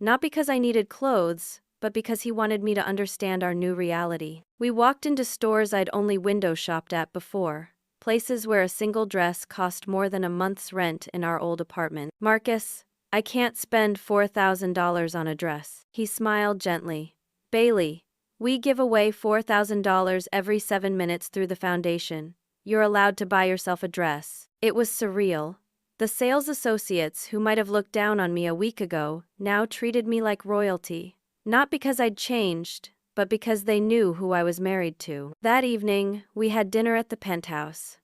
Not because I needed clothes, but because he wanted me to understand our new reality. We walked into stores I'd only window shopped at before, places where a single dress cost more than a month's rent in our old apartment. Marcus, I can't spend $4,000 on a dress. He smiled gently. Bailey, we give away $4,000 every 7 minutes through the foundation. You're allowed to buy yourself a dress. It was surreal. The sales associates who might have looked down on me a week ago now treated me like royalty. Not because I'd changed, but because they knew who I was married to. That evening, we had dinner at the penthouse.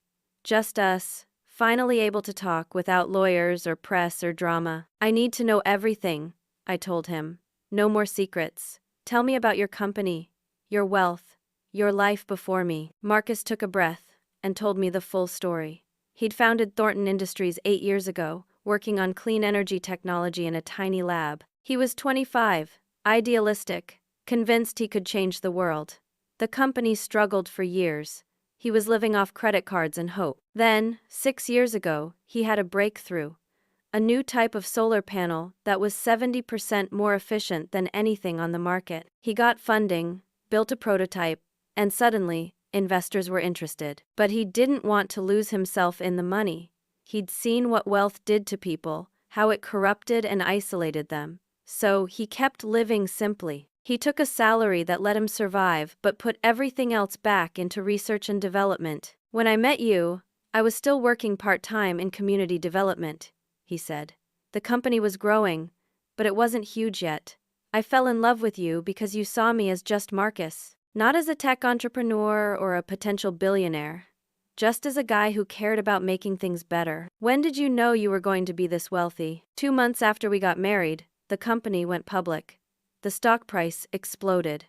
Just us, finally able to talk without lawyers or press or drama. I need to know everything, I told him. No more secrets. Tell me about your company, your wealth, your life before me. Marcus took a breath and told me the full story. He'd founded Thornton Industries 8 years ago, working on clean energy technology in a tiny lab. He was 25, idealistic, convinced he could change the world. The company struggled for years. He was living off credit cards and hope. Then, 6 years ago, he had a breakthrough. A new type of solar panel that was 70% more efficient than anything on the market. He got funding, built a prototype, and suddenly, investors were interested. But he didn't want to lose himself in the money. He'd seen what wealth did to people, how it corrupted and isolated them. So he kept living simply. He took a salary that let him survive but put everything else back into research and development. When I met you, I was still working part-time in community development, he said. The company was growing, but it wasn't huge yet. I fell in love with you because you saw me as just Marcus. Not as a tech entrepreneur or a potential billionaire. Just as a guy who cared about making things better. When did you know you were going to be this wealthy? 2 months after we got married, the company went public. The stock price exploded.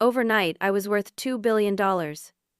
Overnight, I was worth $2 billion.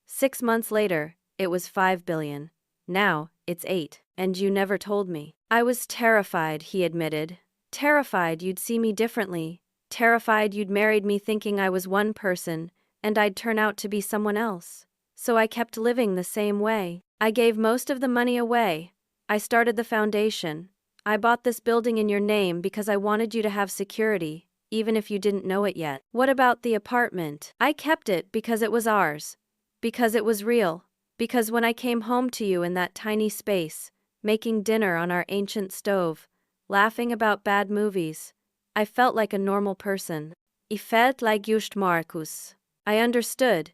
6 months later, it was $5 billion. Now, it's 8. And you never told me. I was terrified, he admitted. Terrified you'd see me differently. Terrified you'd married me thinking I was one person, and I'd turn out to be someone else. So I kept living the same way. I gave most of the money away. I started the foundation. I bought this building in your name because I wanted you to have security, even if you didn't know it yet. What about the apartment? I kept it because it was ours. Because it was real. Because when I came home to you in that tiny space, making dinner on our ancient stove, laughing about bad movies, I felt like a normal person. I felt like just Marcus. I understood,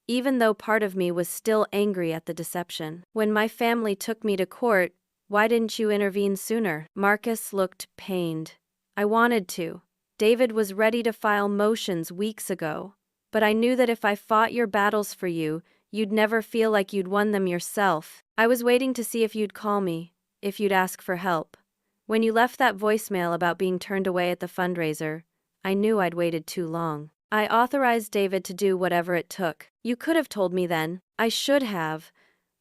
even though part of me was still angry at the deception. When my family took me to court, why didn't you intervene sooner? Marcus looked pained. I wanted to. David was ready to file motions weeks ago. But I knew that if I fought your battles for you, you'd never feel like you'd won them yourself. I was waiting to see if you'd call me, if you'd ask for help. When you left that voicemail about being turned away at the fundraiser, I knew I'd waited too long. I authorized David to do whatever it took. You could have told me then. I should have.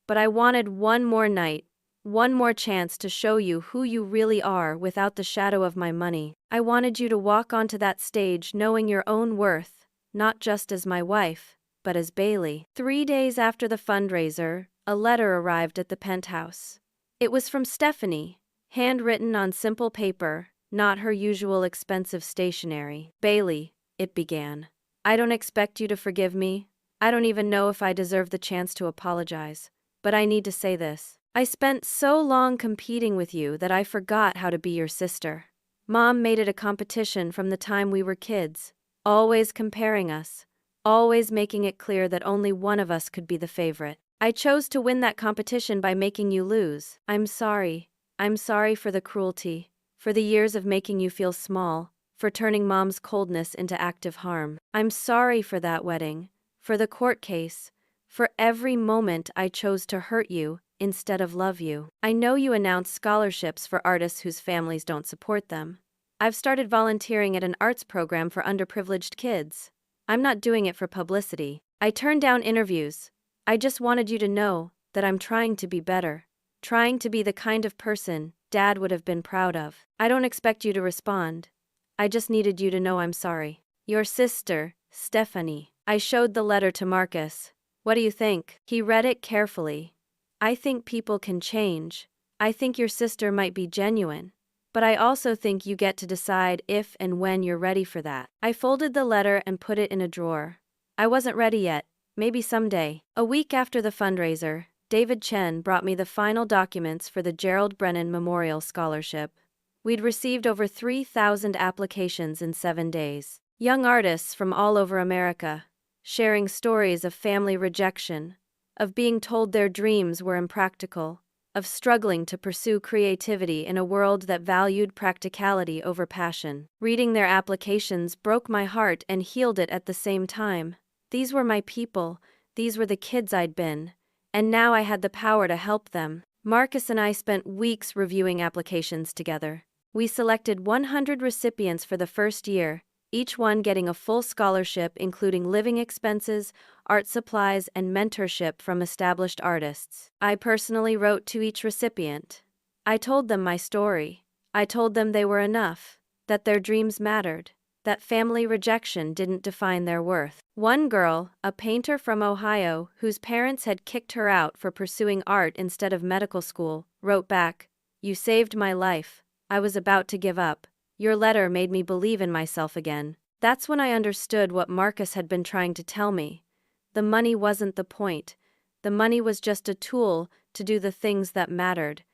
But I wanted one more night, one more chance to show you who you really are without the shadow of my money. I wanted you to walk onto that stage knowing your own worth, not just as my wife, but as Bailey. 3 days after the fundraiser, a letter arrived at the penthouse. It was from Stephanie, handwritten on simple paper, not her usual expensive stationery. Bailey, it began. I don't expect you to forgive me. I don't even know if I deserve the chance to apologize. But I need to say this. I spent so long competing with you that I forgot how to be your sister. Mom made it a competition from the time we were kids, always comparing us, always making it clear that only one of us could be the favorite. I chose to win that competition by making you lose. I'm sorry. I'm sorry for the cruelty, for the years of making you feel small, for turning Mom's coldness into active harm. I'm sorry for that wedding, for the court case, for every moment I chose to hurt you instead of love you. I know you announced scholarships for artists whose families don't support them. I've started volunteering at an arts program for underprivileged kids. I'm not doing it for publicity. I turned down interviews. I just wanted you to know that I'm trying to be better, trying to be the kind of person Dad would have been proud of. I don't expect you to respond. I just needed you to know I'm sorry. Your sister, Stephanie. I showed the letter to Marcus. What do you think? He read it carefully. I think people can change. I think your sister might be genuine. But I also think you get to decide if and when you're ready for that. I folded the letter and put it in a drawer. I wasn't ready yet. Maybe someday. A week after the fundraiser, David Chen brought me the final documents for the Gerald Brennan Memorial Scholarship. We'd received over 3,000 applications in 7 days. Young artists from all over America, sharing stories of family rejection, of being told their dreams were impractical, of struggling to pursue creativity in a world that valued practicality over passion. Reading their applications broke my heart and healed it at the same time. These were my people, these were the kids I'd been, and now I had the power to help them. Marcus and I spent weeks reviewing applications together. We selected 100 recipients for the first year, each one getting a full scholarship including living expenses, art supplies, and mentorship from established artists. I personally wrote to each recipient. I told them my story. I told them they were enough, that their dreams mattered, that family rejection didn't define their worth. One girl, a painter from Ohio, whose parents had kicked her out for pursuing art instead of medical school, wrote back, "You saved my life. I was about to give up. Your letter made me believe in myself again." That's when I understood what Marcus had been trying to tell me. The money wasn't the point. The money was just a tool to do the things that mattered,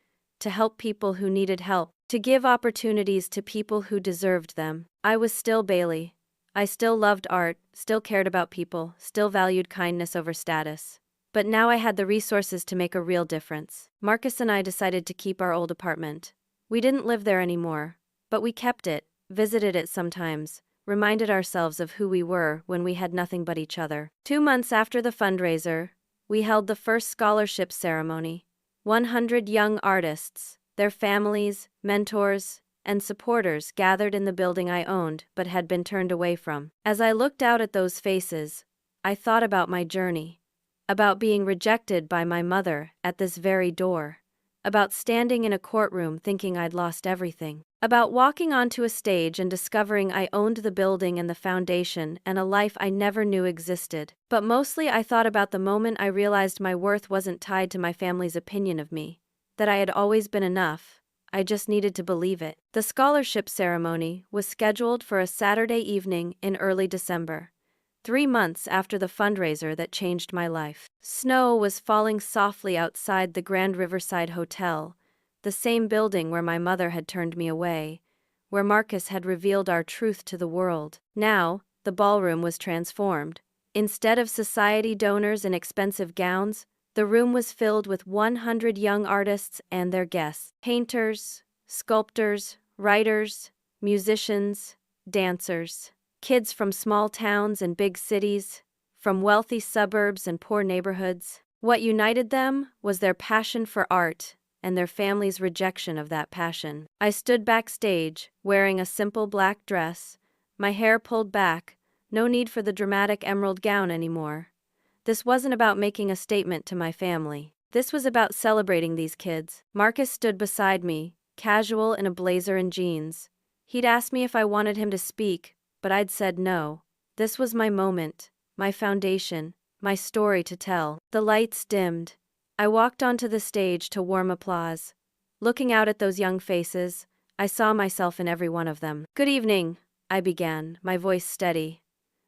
to help people who needed help, to give opportunities to people who deserved them. I was still Bailey. I still loved art, still cared about people, still valued kindness over status. But now I had the resources to make a real difference. Marcus and I decided to keep our old apartment. We didn't live there anymore, but we kept it, visited it sometimes, reminded ourselves of who we were when we had nothing but each other. 2 months after the fundraiser, we held the first scholarship ceremony. 100 young artists, their families, mentors, and supporters gathered in the building I owned but had been turned away from. As I looked out at those faces, I thought about my journey, about being rejected by my mother at this very door, about standing in a courtroom thinking I'd lost everything, about walking onto a stage and discovering I owned the building and the foundation and a life I never knew existed. But mostly I thought about the moment I realized my worth wasn't tied to my family's opinion of me, that I had always been enough. I just needed to believe it. The scholarship ceremony was scheduled for a Saturday evening in early December, 3 months after the fundraiser that changed my life. Snow was falling softly outside the Grand Riverside Hotel, the same building where my mother had turned me away, where Marcus had revealed our truth to the world. Now, the ballroom was transformed. Instead of society donors in expensive gowns, the room was filled with 100 young artists and their guests. Painters, sculptors, writers, musicians, dancers. Kids from small towns and big cities, from wealthy suburbs and poor neighborhoods. What united them was their passion for art and their family's rejection of that passion. I stood backstage, wearing a simple black dress, my hair pulled back, no need for the dramatic emerald gown anymore. This wasn't about making a statement to my family. This was about celebrating these kids. Marcus stood beside me, casual in a blazer and jeans. He'd asked me if I wanted him to speak, but I'd said no. This was my moment, my foundation, my story to tell. The lights dimmed. I walked onto the stage to warm applause. Looking out at those young faces, I saw myself in every one of them. "Good evening," I began, my voice steady.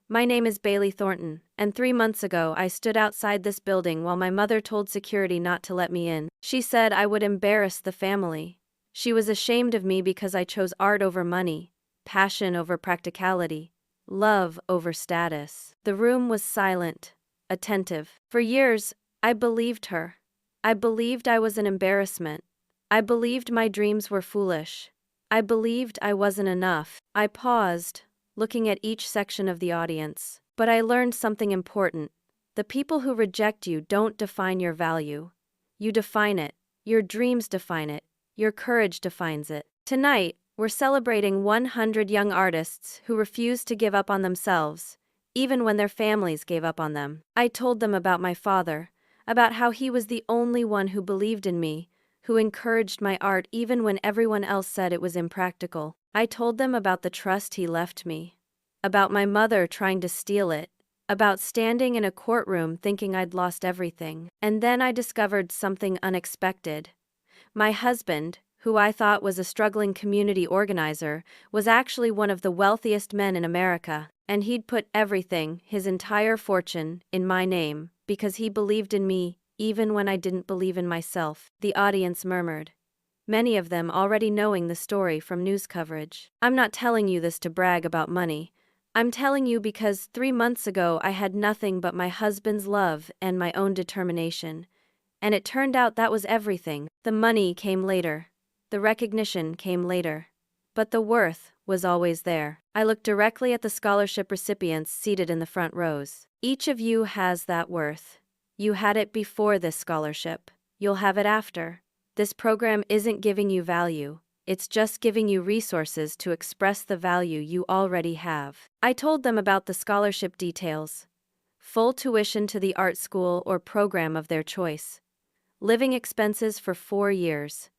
My name is Bailey Thornton, and 3 months ago I stood outside this building while my mother told security not to let me in. She said I would embarrass the family. She was ashamed of me because I chose art over money, passion over practicality, love over status. The room was silent, attentive. For years, I believed her. I believed I was an embarrassment. I believed my dreams were foolish. I believed I wasn't enough. I paused, looking at each section of the audience. But I learned something important. The people who reject you don't define your value. You define it. Your dreams define it. Your courage defines it. Tonight, we're celebrating 100 young artists who refused to give up on themselves, even when their families gave up on them. I told them about my father, about how he was the only one who believed in me, who encouraged my art even when everyone else said it was impractical. I told them about the trust he left me, about my mother trying to steal it, about standing in a courtroom thinking I'd lost everything. And then I discovered something unexpected. My husband, who I thought was a struggling community organizer, was actually one of the wealthiest men in America, and he'd put everything, his entire fortune, in my name, because he believed in me, even when I didn't believe in myself. The audience murmured, many of them already knowing the story from news coverage. I'm not telling you this to brag about money. I'm telling you because 3 months ago I had nothing but my husband's love and my own determination. And it turned out that was everything. The money came later. The recognition came later. But the worth was always there. I looked directly at the scholarship recipients seated in the front rows. Each of you has that worth. You had it before this scholarship. You'll have it after. This program isn't giving you value. It's just giving you resources to express the value you already have. I told them about the scholarship details. Full tuition to the art school or program of their choice. Living expenses for 4 years.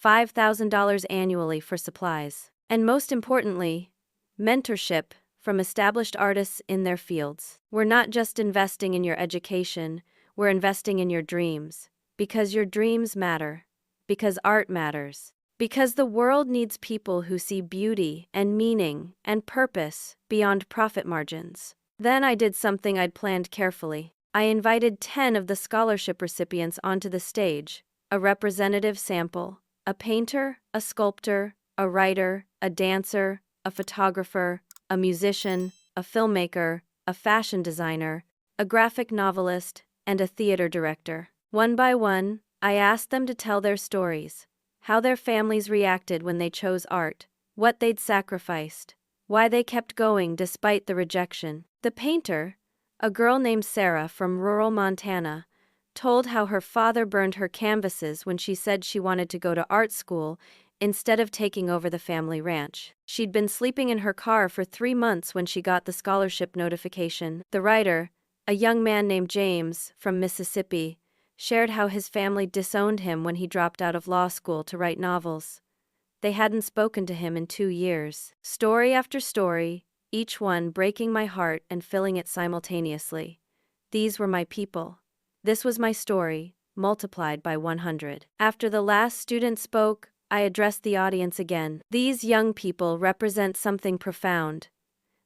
$5,000 annually for supplies. And most importantly, mentorship from established artists in their fields. We're not just investing in your education, we're investing in your dreams. Because your dreams matter. Because art matters. Because the world needs people who see beauty and meaning and purpose beyond profit margins. Then I did something I'd planned carefully. I invited 10 of the scholarship recipients onto the stage, a representative sample, a painter, a sculptor, a writer, a dancer, a photographer, a musician, a filmmaker, a fashion designer, a graphic novelist, and a theater director. One by one, I asked them to tell their stories, how their families reacted when they chose art, what they'd sacrificed, why they kept going despite the rejection. The painter, a girl named Sarah from rural Montana, told how her father burned her canvases when she said she wanted to go to art school instead of taking over the family ranch. She'd been sleeping in her car for 3 months when she got the scholarship notification. The writer, a young man named James from Mississippi, shared how his family disowned him when he dropped out of law school to write novels. They hadn't spoken to him in 2 years. Story after story, each one breaking my heart and filling it simultaneously. These were my people. This was my story, multiplied by 100. After the last student spoke, I addressed the audience again. These young people represent something profound.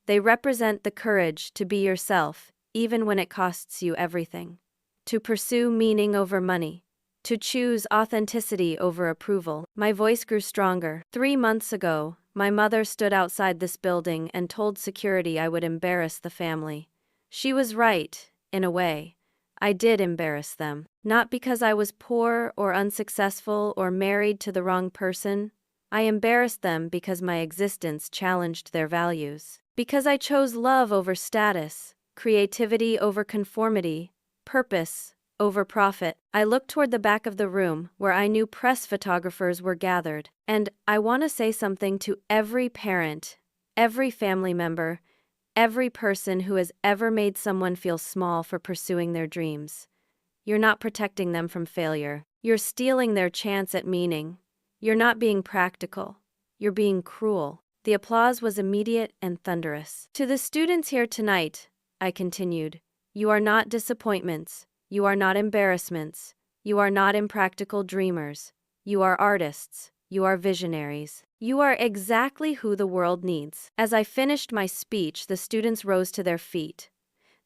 They represent the courage to be yourself, even when it costs you everything. To pursue meaning over money. To choose authenticity over approval. My voice grew stronger. 3 months ago, my mother stood outside this building and told security I would embarrass the family. She was right, in a way. I did embarrass them. Not because I was poor or unsuccessful or married to the wrong person. I embarrassed them because my existence challenged their values. Because I chose love over status, creativity over conformity, purpose over profit. I looked toward the back of the room where I knew press photographers were gathered. And I want to say something to every parent, every family member, every person who has ever made someone feel small for pursuing their dreams. You're not protecting them from failure. You're stealing their chance at meaning. You're not being practical. You're being cruel. The applause was immediate and thunderous. To the students here tonight, I continued, you are not disappointments. You are not embarrassments. You are not impractical dreamers. You are artists. You are visionaries. You are exactly who the world needs. As I finished my speech, the students rose to their feet.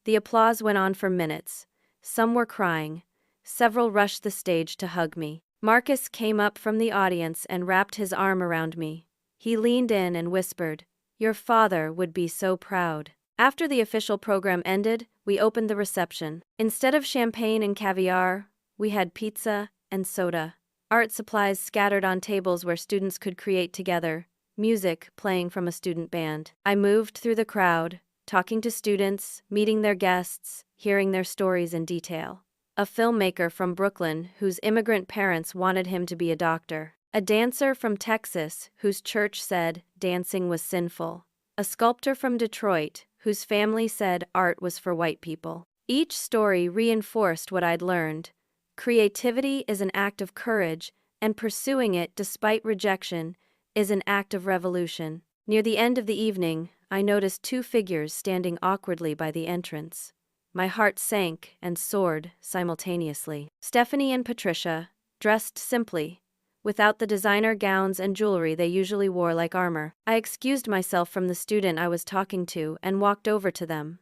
The applause went on for minutes. Some were crying. Several rushed the stage to hug me. Marcus came up from the audience and wrapped his arm around me. He leaned in and whispered, "Your father would be so proud." After the official program ended, we opened the reception. Instead of champagne and caviar, we had pizza and soda. Art supplies scattered on tables where students could create together, music playing from a student band. I moved through the crowd, talking to students, meeting their guests, hearing their stories in detail. A filmmaker from Brooklyn whose immigrant parents wanted him to be a doctor. A dancer from Texas whose church said dancing was sinful. A sculptor from Detroit whose family said art was for white people. Each story reinforced what I'd learned. Creativity is an act of courage, and pursuing it despite rejection is an act of revolution. Near the end of the evening, I noticed two figures standing awkwardly by the entrance. My heart sank and soared simultaneously. Stephanie and Patricia, dressed simply, without the designer gowns and jewelry they usually wore like armor. I excused myself from the student I was talking to and walked over to them.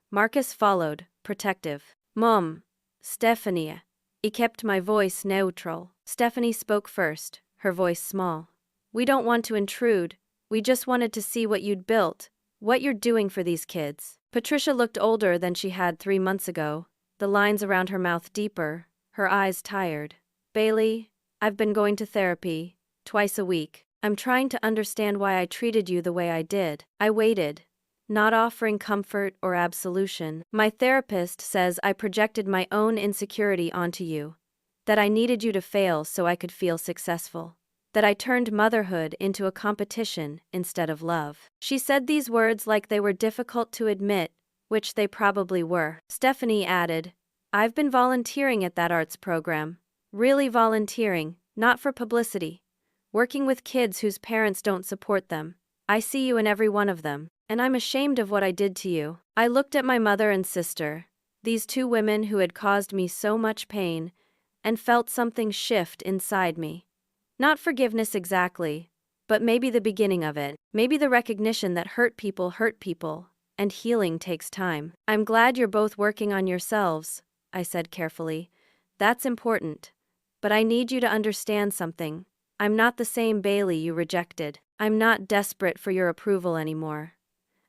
Marcus followed, protective. "Mom, Stephanie." I kept my voice neutral. Stephanie spoke first, her voice small. "We don't want to intrude. We just wanted to see what you'd built, what you're doing for these kids." Patricia looked older than she had 3 months ago, the lines around her mouth deeper, her eyes tired. "Bailey, I've been going to therapy, twice a week. I'm trying to understand why I treated you the way I did." I waited, not offering comfort or absolution. "My therapist says I projected my own insecurity onto you, that I needed you to fail so I could feel successful, that I turned motherhood into a competition instead of love." She said these words like they were difficult to admit, which they probably were. Stephanie added, "I've been volunteering at that arts program. Really volunteering, not for publicity. Working with kids whose parents don't support them. I see you in every one of them, and I'm ashamed of what I did to you." I looked at my mother and sister, these two women who had caused me so much pain, and felt something shift inside me. Not forgiveness exactly, but maybe the beginning of it. Maybe the recognition that hurt people, and healing takes time. "I'm glad you're both working on yourselves," I said carefully. "That's important. But I need you to understand something. I'm not the same Bailey you rejected. I'm not desperate for your approval anymore.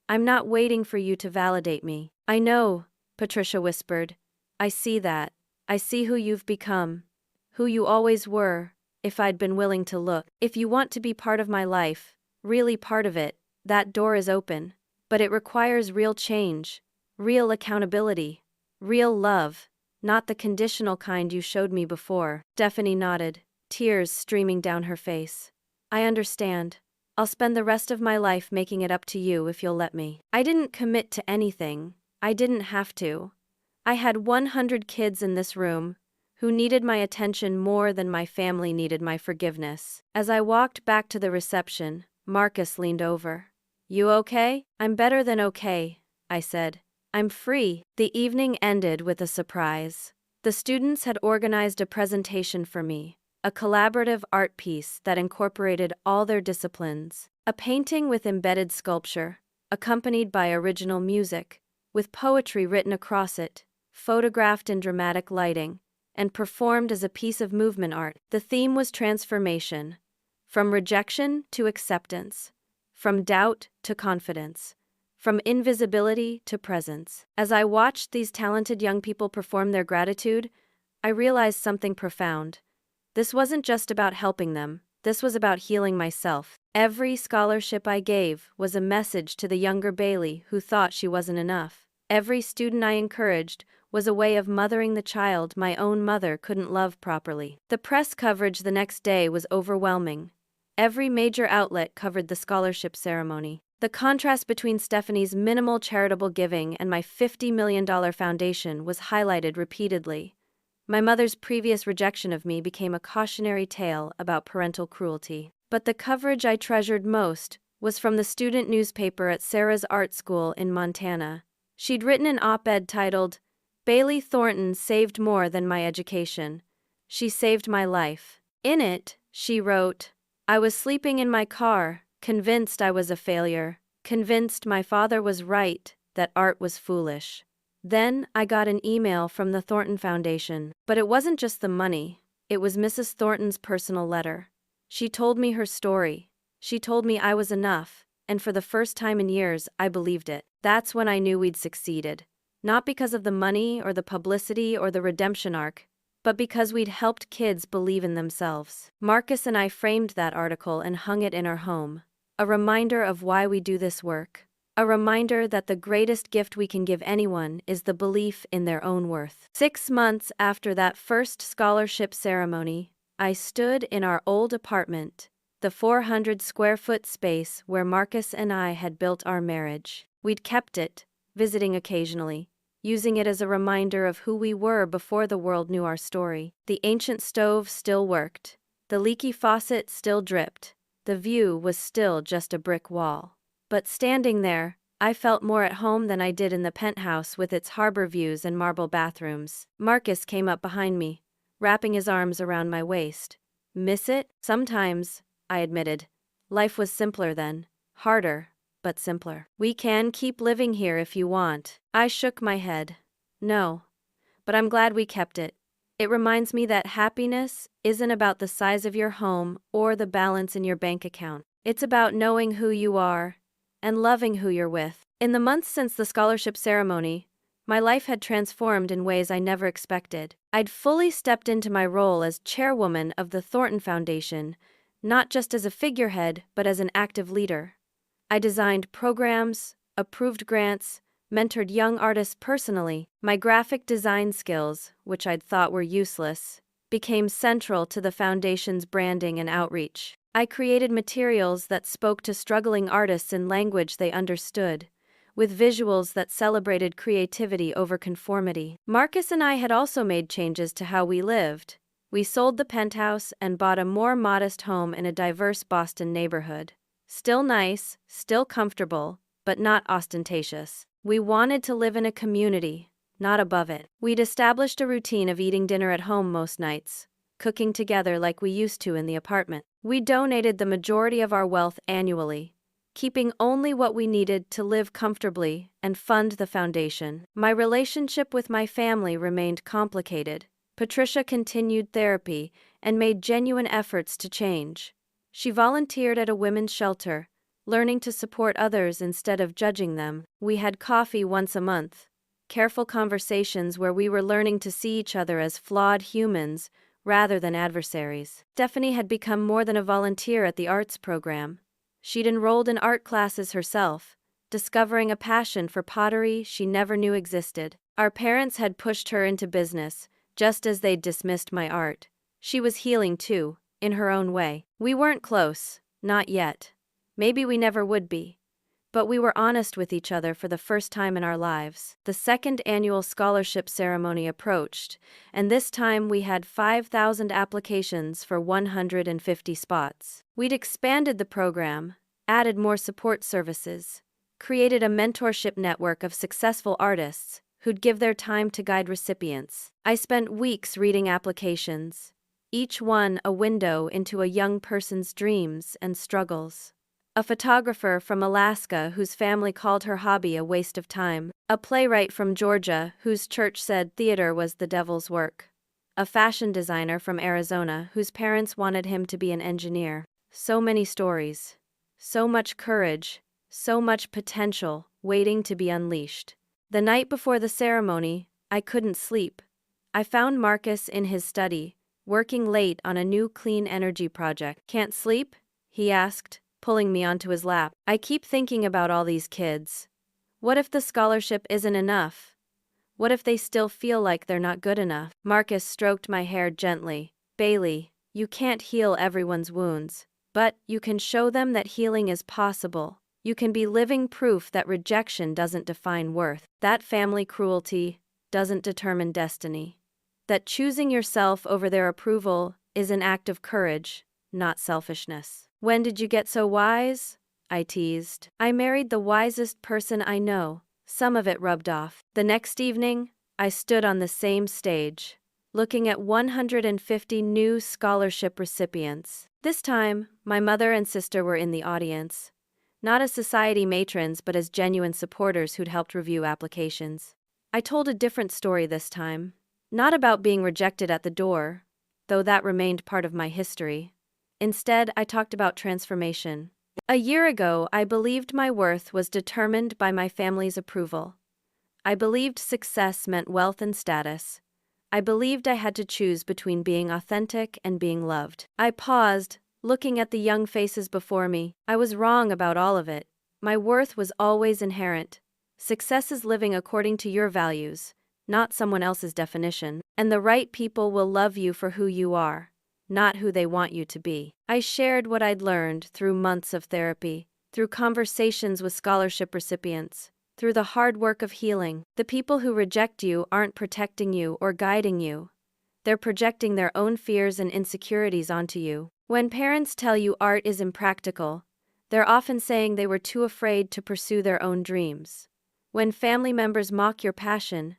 I'm not waiting for you to validate me." "I know," Patricia whispered. "I see that. I see who you've become. Who you always were, if I'd been willing to look. If you want to be part of my life, really part of it, that door is open. But it requires real change, real accountability, real love, not the conditional kind you showed me before." Stephanie nodded, tears streaming down her face. "I understand. I'll spend the rest of my life making it up to you if you'll let me." I didn't commit to anything. I didn't have to. I had 100 kids in this room who needed my attention more than my family needed my forgiveness. As I walked back to the reception, Marcus leaned over. "You okay?" "I'm better than okay," I said. "I'm free." The evening ended with a surprise. The students had organized a presentation for me, a collaborative art piece that incorporated all their disciplines. A painting with embedded sculpture, accompanied by original music, with poetry written across it, photographed in dramatic lighting, and performed as a piece of movement art. The theme was transformation, from rejection to acceptance, from doubt to confidence, from invisibility to presence. As I watched these talented young people perform their gratitude, I realized something profound. This wasn't just about helping them, this was about healing myself. Every scholarship I gave was a message to the younger Bailey who thought she wasn't enough. Every student I encouraged was a way of mothering the child my own mother couldn't love properly. The press coverage the next day was overwhelming. Every major outlet covered the scholarship ceremony. The contrast between Stephanie's minimal charitable giving and my $50 million foundation was highlighted repeatedly. My mother's previous rejection of me became a cautionary tale about parental cruelty. But the coverage I treasured most was from the student newspaper at Sarah's art school in Montana. She'd written an op-ed titled, "Bailey Thornton saved more than my education. She saved my life." In it, she wrote, I was sleeping in my car, convinced I was a failure, convinced my father was right, that art was foolish. Then I got an email from the Thornton Foundation. But it wasn't just the money, it was Mrs. Thornton's personal letter. She told me her story. She told me I was enough, and for the first time in years, I believed it. That's when I knew we'd succeeded. Not because of the money or the publicity or the redemption arc, but because we'd helped kids believe in themselves. Marcus and I framed that article and hung it in our home. A reminder of why we do this work. A reminder that the greatest gift we can give anyone is the belief in their own worth. 6 months after that first scholarship ceremony, I stood in our old apartment, the 400-square-foot space where Marcus and I had built our marriage. We'd kept it, visiting occasionally, using it as a reminder of who we were before the world knew our story. The ancient stove still worked. The leaky faucet still dripped. The view was still just a brick wall. But standing there, I felt more at home than I did in the penthouse with its harbor views and marble bathrooms. Marcus came up behind me, wrapping his arms around my waist. Miss it? Sometimes, I admitted. Life was simpler then. Harder, but simpler. We can keep living here if you want. I shook my head. No. But I'm glad we kept it. It reminds me that happiness isn't about the size of your home or the balance in your bank account. It's about knowing who you are and loving who you're with. In the months since the scholarship ceremony, my life had transformed in ways I never expected. I'd fully stepped into my role as chairwoman of the Thornton Foundation, not just as a figurehead, but as an active leader. I designed programs, approved grants, mentored young artists personally. My graphic design skills, which I'd thought were useless, became central to the foundation's branding and outreach. I created materials that spoke to struggling artists in language they understood, with visuals that celebrated creativity over conformity. Marcus and I had also made changes to how we lived. We sold the penthouse and bought a more modest home in a diverse Boston neighborhood. Still nice, still comfortable, but not ostentatious. We wanted to live in a community, not above it. We'd established a routine of eating dinner at home most nights, cooking together like we used to in the apartment. We donated the majority of our wealth annually, keeping only what we needed to live comfortably and fund the foundation. My relationship with my family remained complicated. Patricia continued therapy and made genuine efforts to change. She volunteered at a women's shelter, learning to support others instead of judging them. We had coffee once a month, careful conversations where we were learning to see each other as flawed humans rather than adversaries. Stephanie had become more than a volunteer at the arts program. She'd enrolled in art classes herself, discovering a passion for pottery she never knew existed. Our parents had pushed her into business, just as they'd dismissed my art. She was healing too, in her own way. We weren't close, not yet. Maybe we never would be. But we were honest with each other for the first time in our lives. The second annual scholarship ceremony approached, and this time we had 5,000 applications for 150 spots. We'd expanded the program, added more support services, created a mentorship network of successful artists who'd give their time to guide recipients. I spent weeks reading applications, each one a window into a young person's dreams and struggles. A photographer from Alaska whose family called her hobby a waste of time. A playwright from Georgia whose church said theater was the devil's work. A fashion designer from Arizona whose parents wanted him to be an engineer. So many stories. So much courage. So much potential waiting to be unleashed. The night before the ceremony, I couldn't sleep. I found Marcus in his study, working late on a new clean energy project. "Can't sleep?" he asked, pulling me onto his lap. "I keep thinking about all these kids. What if the scholarship isn't enough? What if they still feel like they're not good enough?" Marcus stroked my hair gently. "Bailey, you can't heal everyone's wounds, but you can show them that healing is possible. You can be living proof that rejection doesn't define worth, that family cruelty doesn't determine destiny, that choosing yourself over their approval is an act of courage, not selfishness." "When did you get so wise?" I teased. "I married the wisest person I know." Some of it rubbed off. The next evening, I stood on the same stage, looking at 150 new scholarship recipients. This time, my mother and sister were in the audience. Not as society matrons but as genuine supporters who'd helped review applications. I told a different story this time. Not about being rejected at the door, though that remained part of my history. Instead, I talked about transformation. A year ago, I believed my worth was determined by my family's approval. I believed success meant wealth and status. I believed I had to choose between being authentic and being loved. I paused, looking at the young faces before me. I was wrong about all of it. My worth was always inherent. Success is living according to your values, not someone else's definition. And the right people will love you for who you are, not who they want you to be. I shared what I'd learned through months of therapy, through conversations with scholarship recipients, through the hard work of healing. The people who reject you aren't protecting you or guiding you. They're projecting their own fears and insecurities onto you. When parents tell you art is impractical, they're often saying they were too afraid to pursue their own dreams. When family members mock your passion,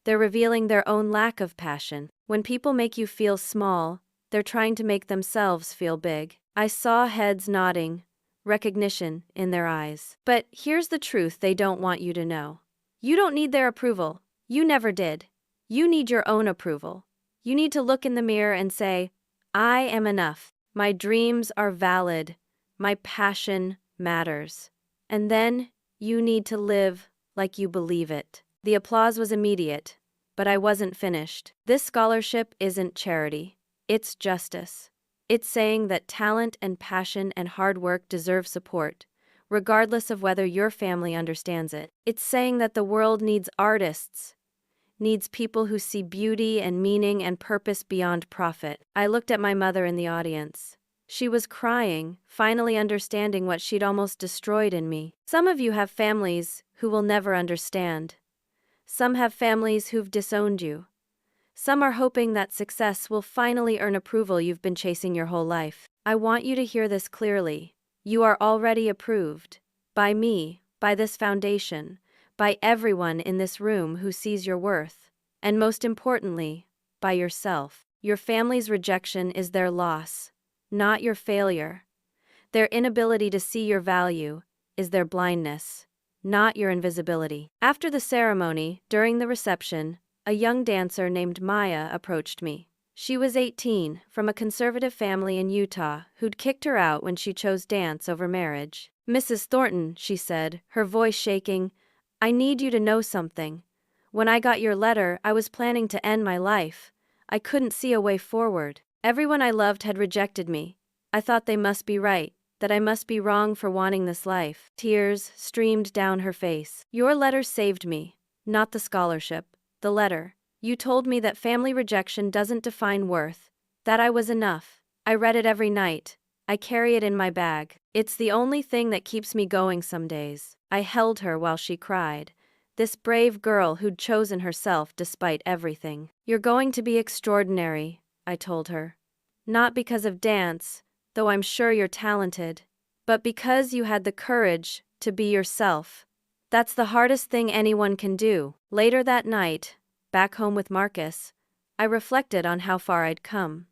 they're revealing their own lack of passion. When people make you feel small, they're trying to make themselves feel big. I saw heads nodding, recognition in their eyes. But here's the truth they don't want you to know. You don't need their approval. You never did. You need your own approval. You need to look in the mirror and say, I am enough. My dreams are valid. My passion matters. And then, you need to live like you believe it. The applause was immediate, but I wasn't finished. This scholarship isn't charity. It's justice. It's saying that talent and passion and hard work deserve support, regardless of whether your family understands it. It's saying that the world needs artists, needs people who see beauty and meaning and purpose beyond profit. I looked at my mother in the audience. She was crying, finally understanding what she'd almost destroyed in me. Some of you have families who will never understand. Some have families who've disowned you. Some are hoping that success will finally earn approval you've been chasing your whole life. I want you to hear this clearly. You are already approved. By me, by this foundation, by everyone in this room who sees your worth. And most importantly, by yourself. Your family's rejection is their loss, not your failure. Their inability to see your value is their blindness, not your invisibility. After the ceremony, during the reception, a young dancer named Maya approached me. She was 18, from a conservative family in Utah who'd kicked her out when she chose dance over marriage. Mrs. Thornton, she said, her voice shaking, I need you to know something. When I got your letter, I was planning to end my life. I couldn't see a way forward. Everyone I loved had rejected me. I thought they must be right, that I must be wrong for wanting this life. Tears streamed down her face. Your letter saved me, not the scholarship. The letter. You told me that family rejection doesn't define worth, that I was enough. I read it every night. I carry it in my bag. It's the only thing that keeps me going some days. I held her while she cried. This brave girl who'd chosen herself despite everything. You're going to be extraordinary, I told her. Not because of dance, though I'm sure you're talented, but because you had the courage to be yourself. That's the hardest thing anyone can do. Later that night, back home with Marcus, I reflected on how far I'd come.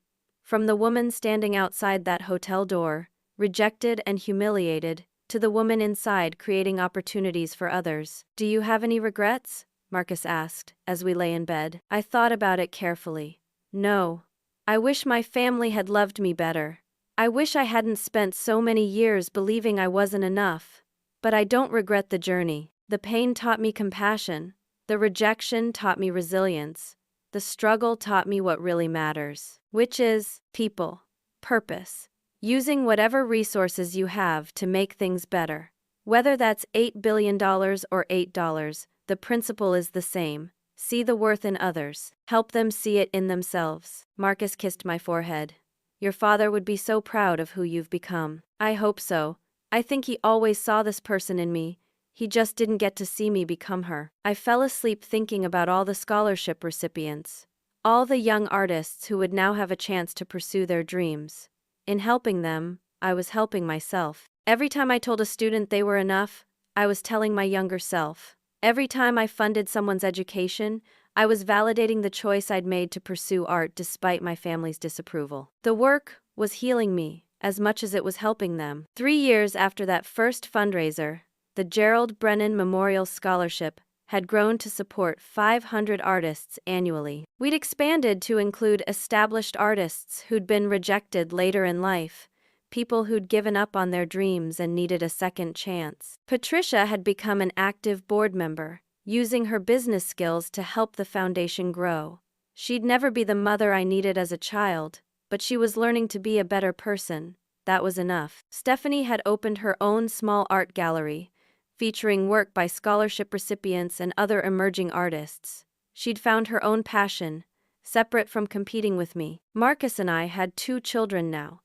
From the woman standing outside that hotel door, rejected and humiliated, to the woman inside creating opportunities for others. Do you have any regrets? Marcus asked, as we lay in bed. I thought about it carefully. No. I wish my family had loved me better. I wish I hadn't spent so many years believing I wasn't enough. But I don't regret the journey. The pain taught me compassion. The rejection taught me resilience. The struggle taught me what really matters, which is people, purpose, using whatever resources you have to make things better. Whether that's $8 billion or $8, the principle is the same. See the worth in others. Help them see it in themselves. Marcus kissed my forehead. Your father would be so proud of who you've become. I hope so. I think he always saw this person in me. He just didn't get to see me become her. I fell asleep thinking about all the scholarship recipients, all the young artists who would now have a chance to pursue their dreams. In helping them, I was helping myself. Every time I told a student they were enough, I was telling my younger self. Every time I funded someone's education, I was validating the choice I'd made to pursue art despite my family's disapproval. The work was healing me, as much as it was helping them. 3 years after that first fundraiser, the Gerald Brennan Memorial Scholarship had grown to support 500 artists annually. We'd expanded to include established artists who'd been rejected later in life, people who'd given up on their dreams and needed a second chance. Patricia had become an active board member, using her business skills to help the foundation grow. She'd never be the mother I needed as a child, but she was learning to be a better person. That was enough. Stephanie had opened her own small art gallery, featuring work by scholarship recipients and other emerging artists. She'd found her own passion, separate from competing with me. Marcus and I had 2 children now,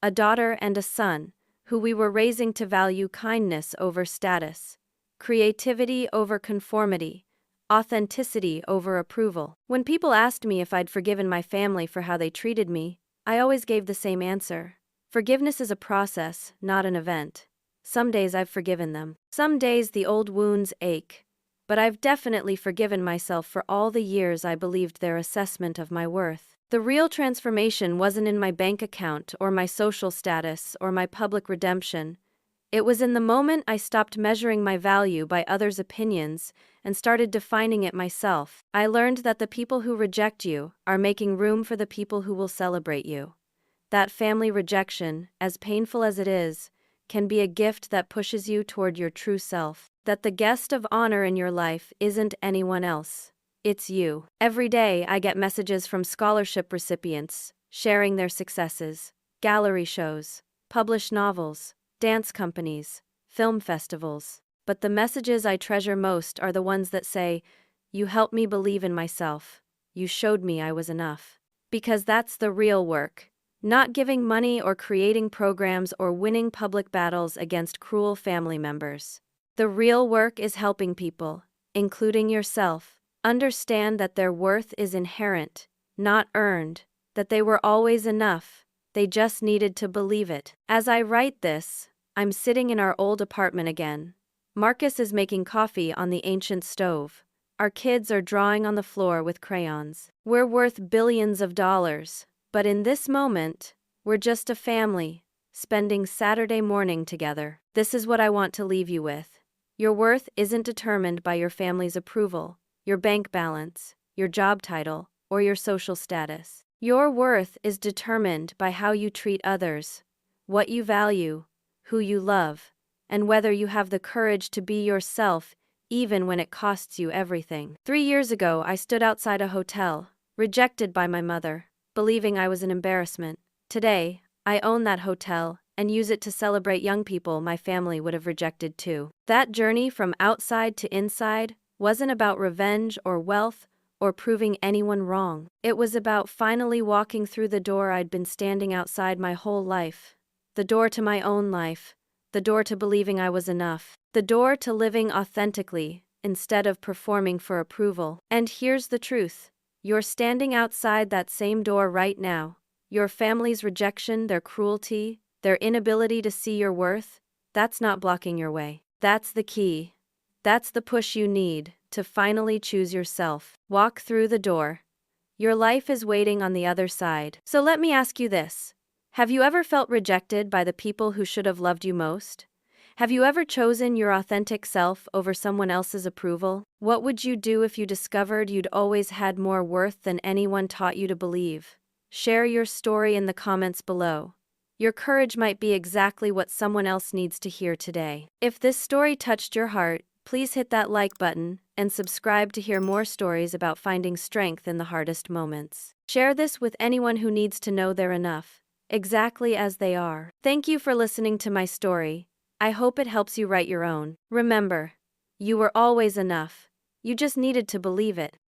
a daughter and a son, who we were raising to value kindness over status, creativity over conformity, authenticity over approval. When people asked me if I'd forgiven my family for how they treated me, I always gave the same answer. Forgiveness is a process, not an event. Some days I've forgiven them. Some days the old wounds ache. But I've definitely forgiven myself for all the years I believed their assessment of my worth. The real transformation wasn't in my bank account or my social status or my public redemption. It was in the moment I stopped measuring my value by others' opinions and started defining it myself. I learned that the people who reject you are making room for the people who will celebrate you. That family rejection, as painful as it is, can be a gift that pushes you toward your true self. That the guest of honor in your life isn't anyone else. It's you. Every day I get messages from scholarship recipients, sharing their successes, gallery shows, published novels, dance companies, film festivals. But the messages I treasure most are the ones that say, "You helped me believe in myself. You showed me I was enough." Because that's the real work. Not giving money or creating programs or winning public battles against cruel family members. The real work is helping people, including yourself, understand that their worth is inherent, not earned, that they were always enough, they just needed to believe it. As I write this, I'm sitting in our old apartment again. Marcus is making coffee on the ancient stove. Our kids are drawing on the floor with crayons. We're worth billions of dollars. But in this moment, we're just a family, spending Saturday morning together. This is what I want to leave you with. Your worth isn't determined by your family's approval, your bank balance, your job title, or your social status. Your worth is determined by how you treat others, what you value, who you love, and whether you have the courage to be yourself even when it costs you everything. 3 years ago, I stood outside a hotel, rejected by my mother, believing I was an embarrassment. Today, I own that hotel and use it to celebrate young people my family would have rejected too. That journey from outside to inside wasn't about revenge or wealth or proving anyone wrong. It was about finally walking through the door I'd been standing outside my whole life. The door to my own life. The door to believing I was enough. The door to living authentically instead of performing for approval. And here's the truth. You're standing outside that same door right now. Your family's rejection, their cruelty, their inability to see your worth, that's not blocking your way. That's the key. That's the push you need to finally choose yourself. Walk through the door. Your life is waiting on the other side. So let me ask you this. Have you ever felt rejected by the people who should have loved you most? Have you ever chosen your authentic self over someone else's approval? What would you do if you discovered you'd always had more worth than anyone taught you to believe? Share your story in the comments below. Your courage might be exactly what someone else needs to hear today. If this story touched your heart, please hit that like button and subscribe to hear more stories about finding strength in the hardest moments. Share this with anyone who needs to know they're enough, exactly as they are. Thank you for listening to my story. I hope it helps you write your own. Remember, you were always enough. You just needed to believe it.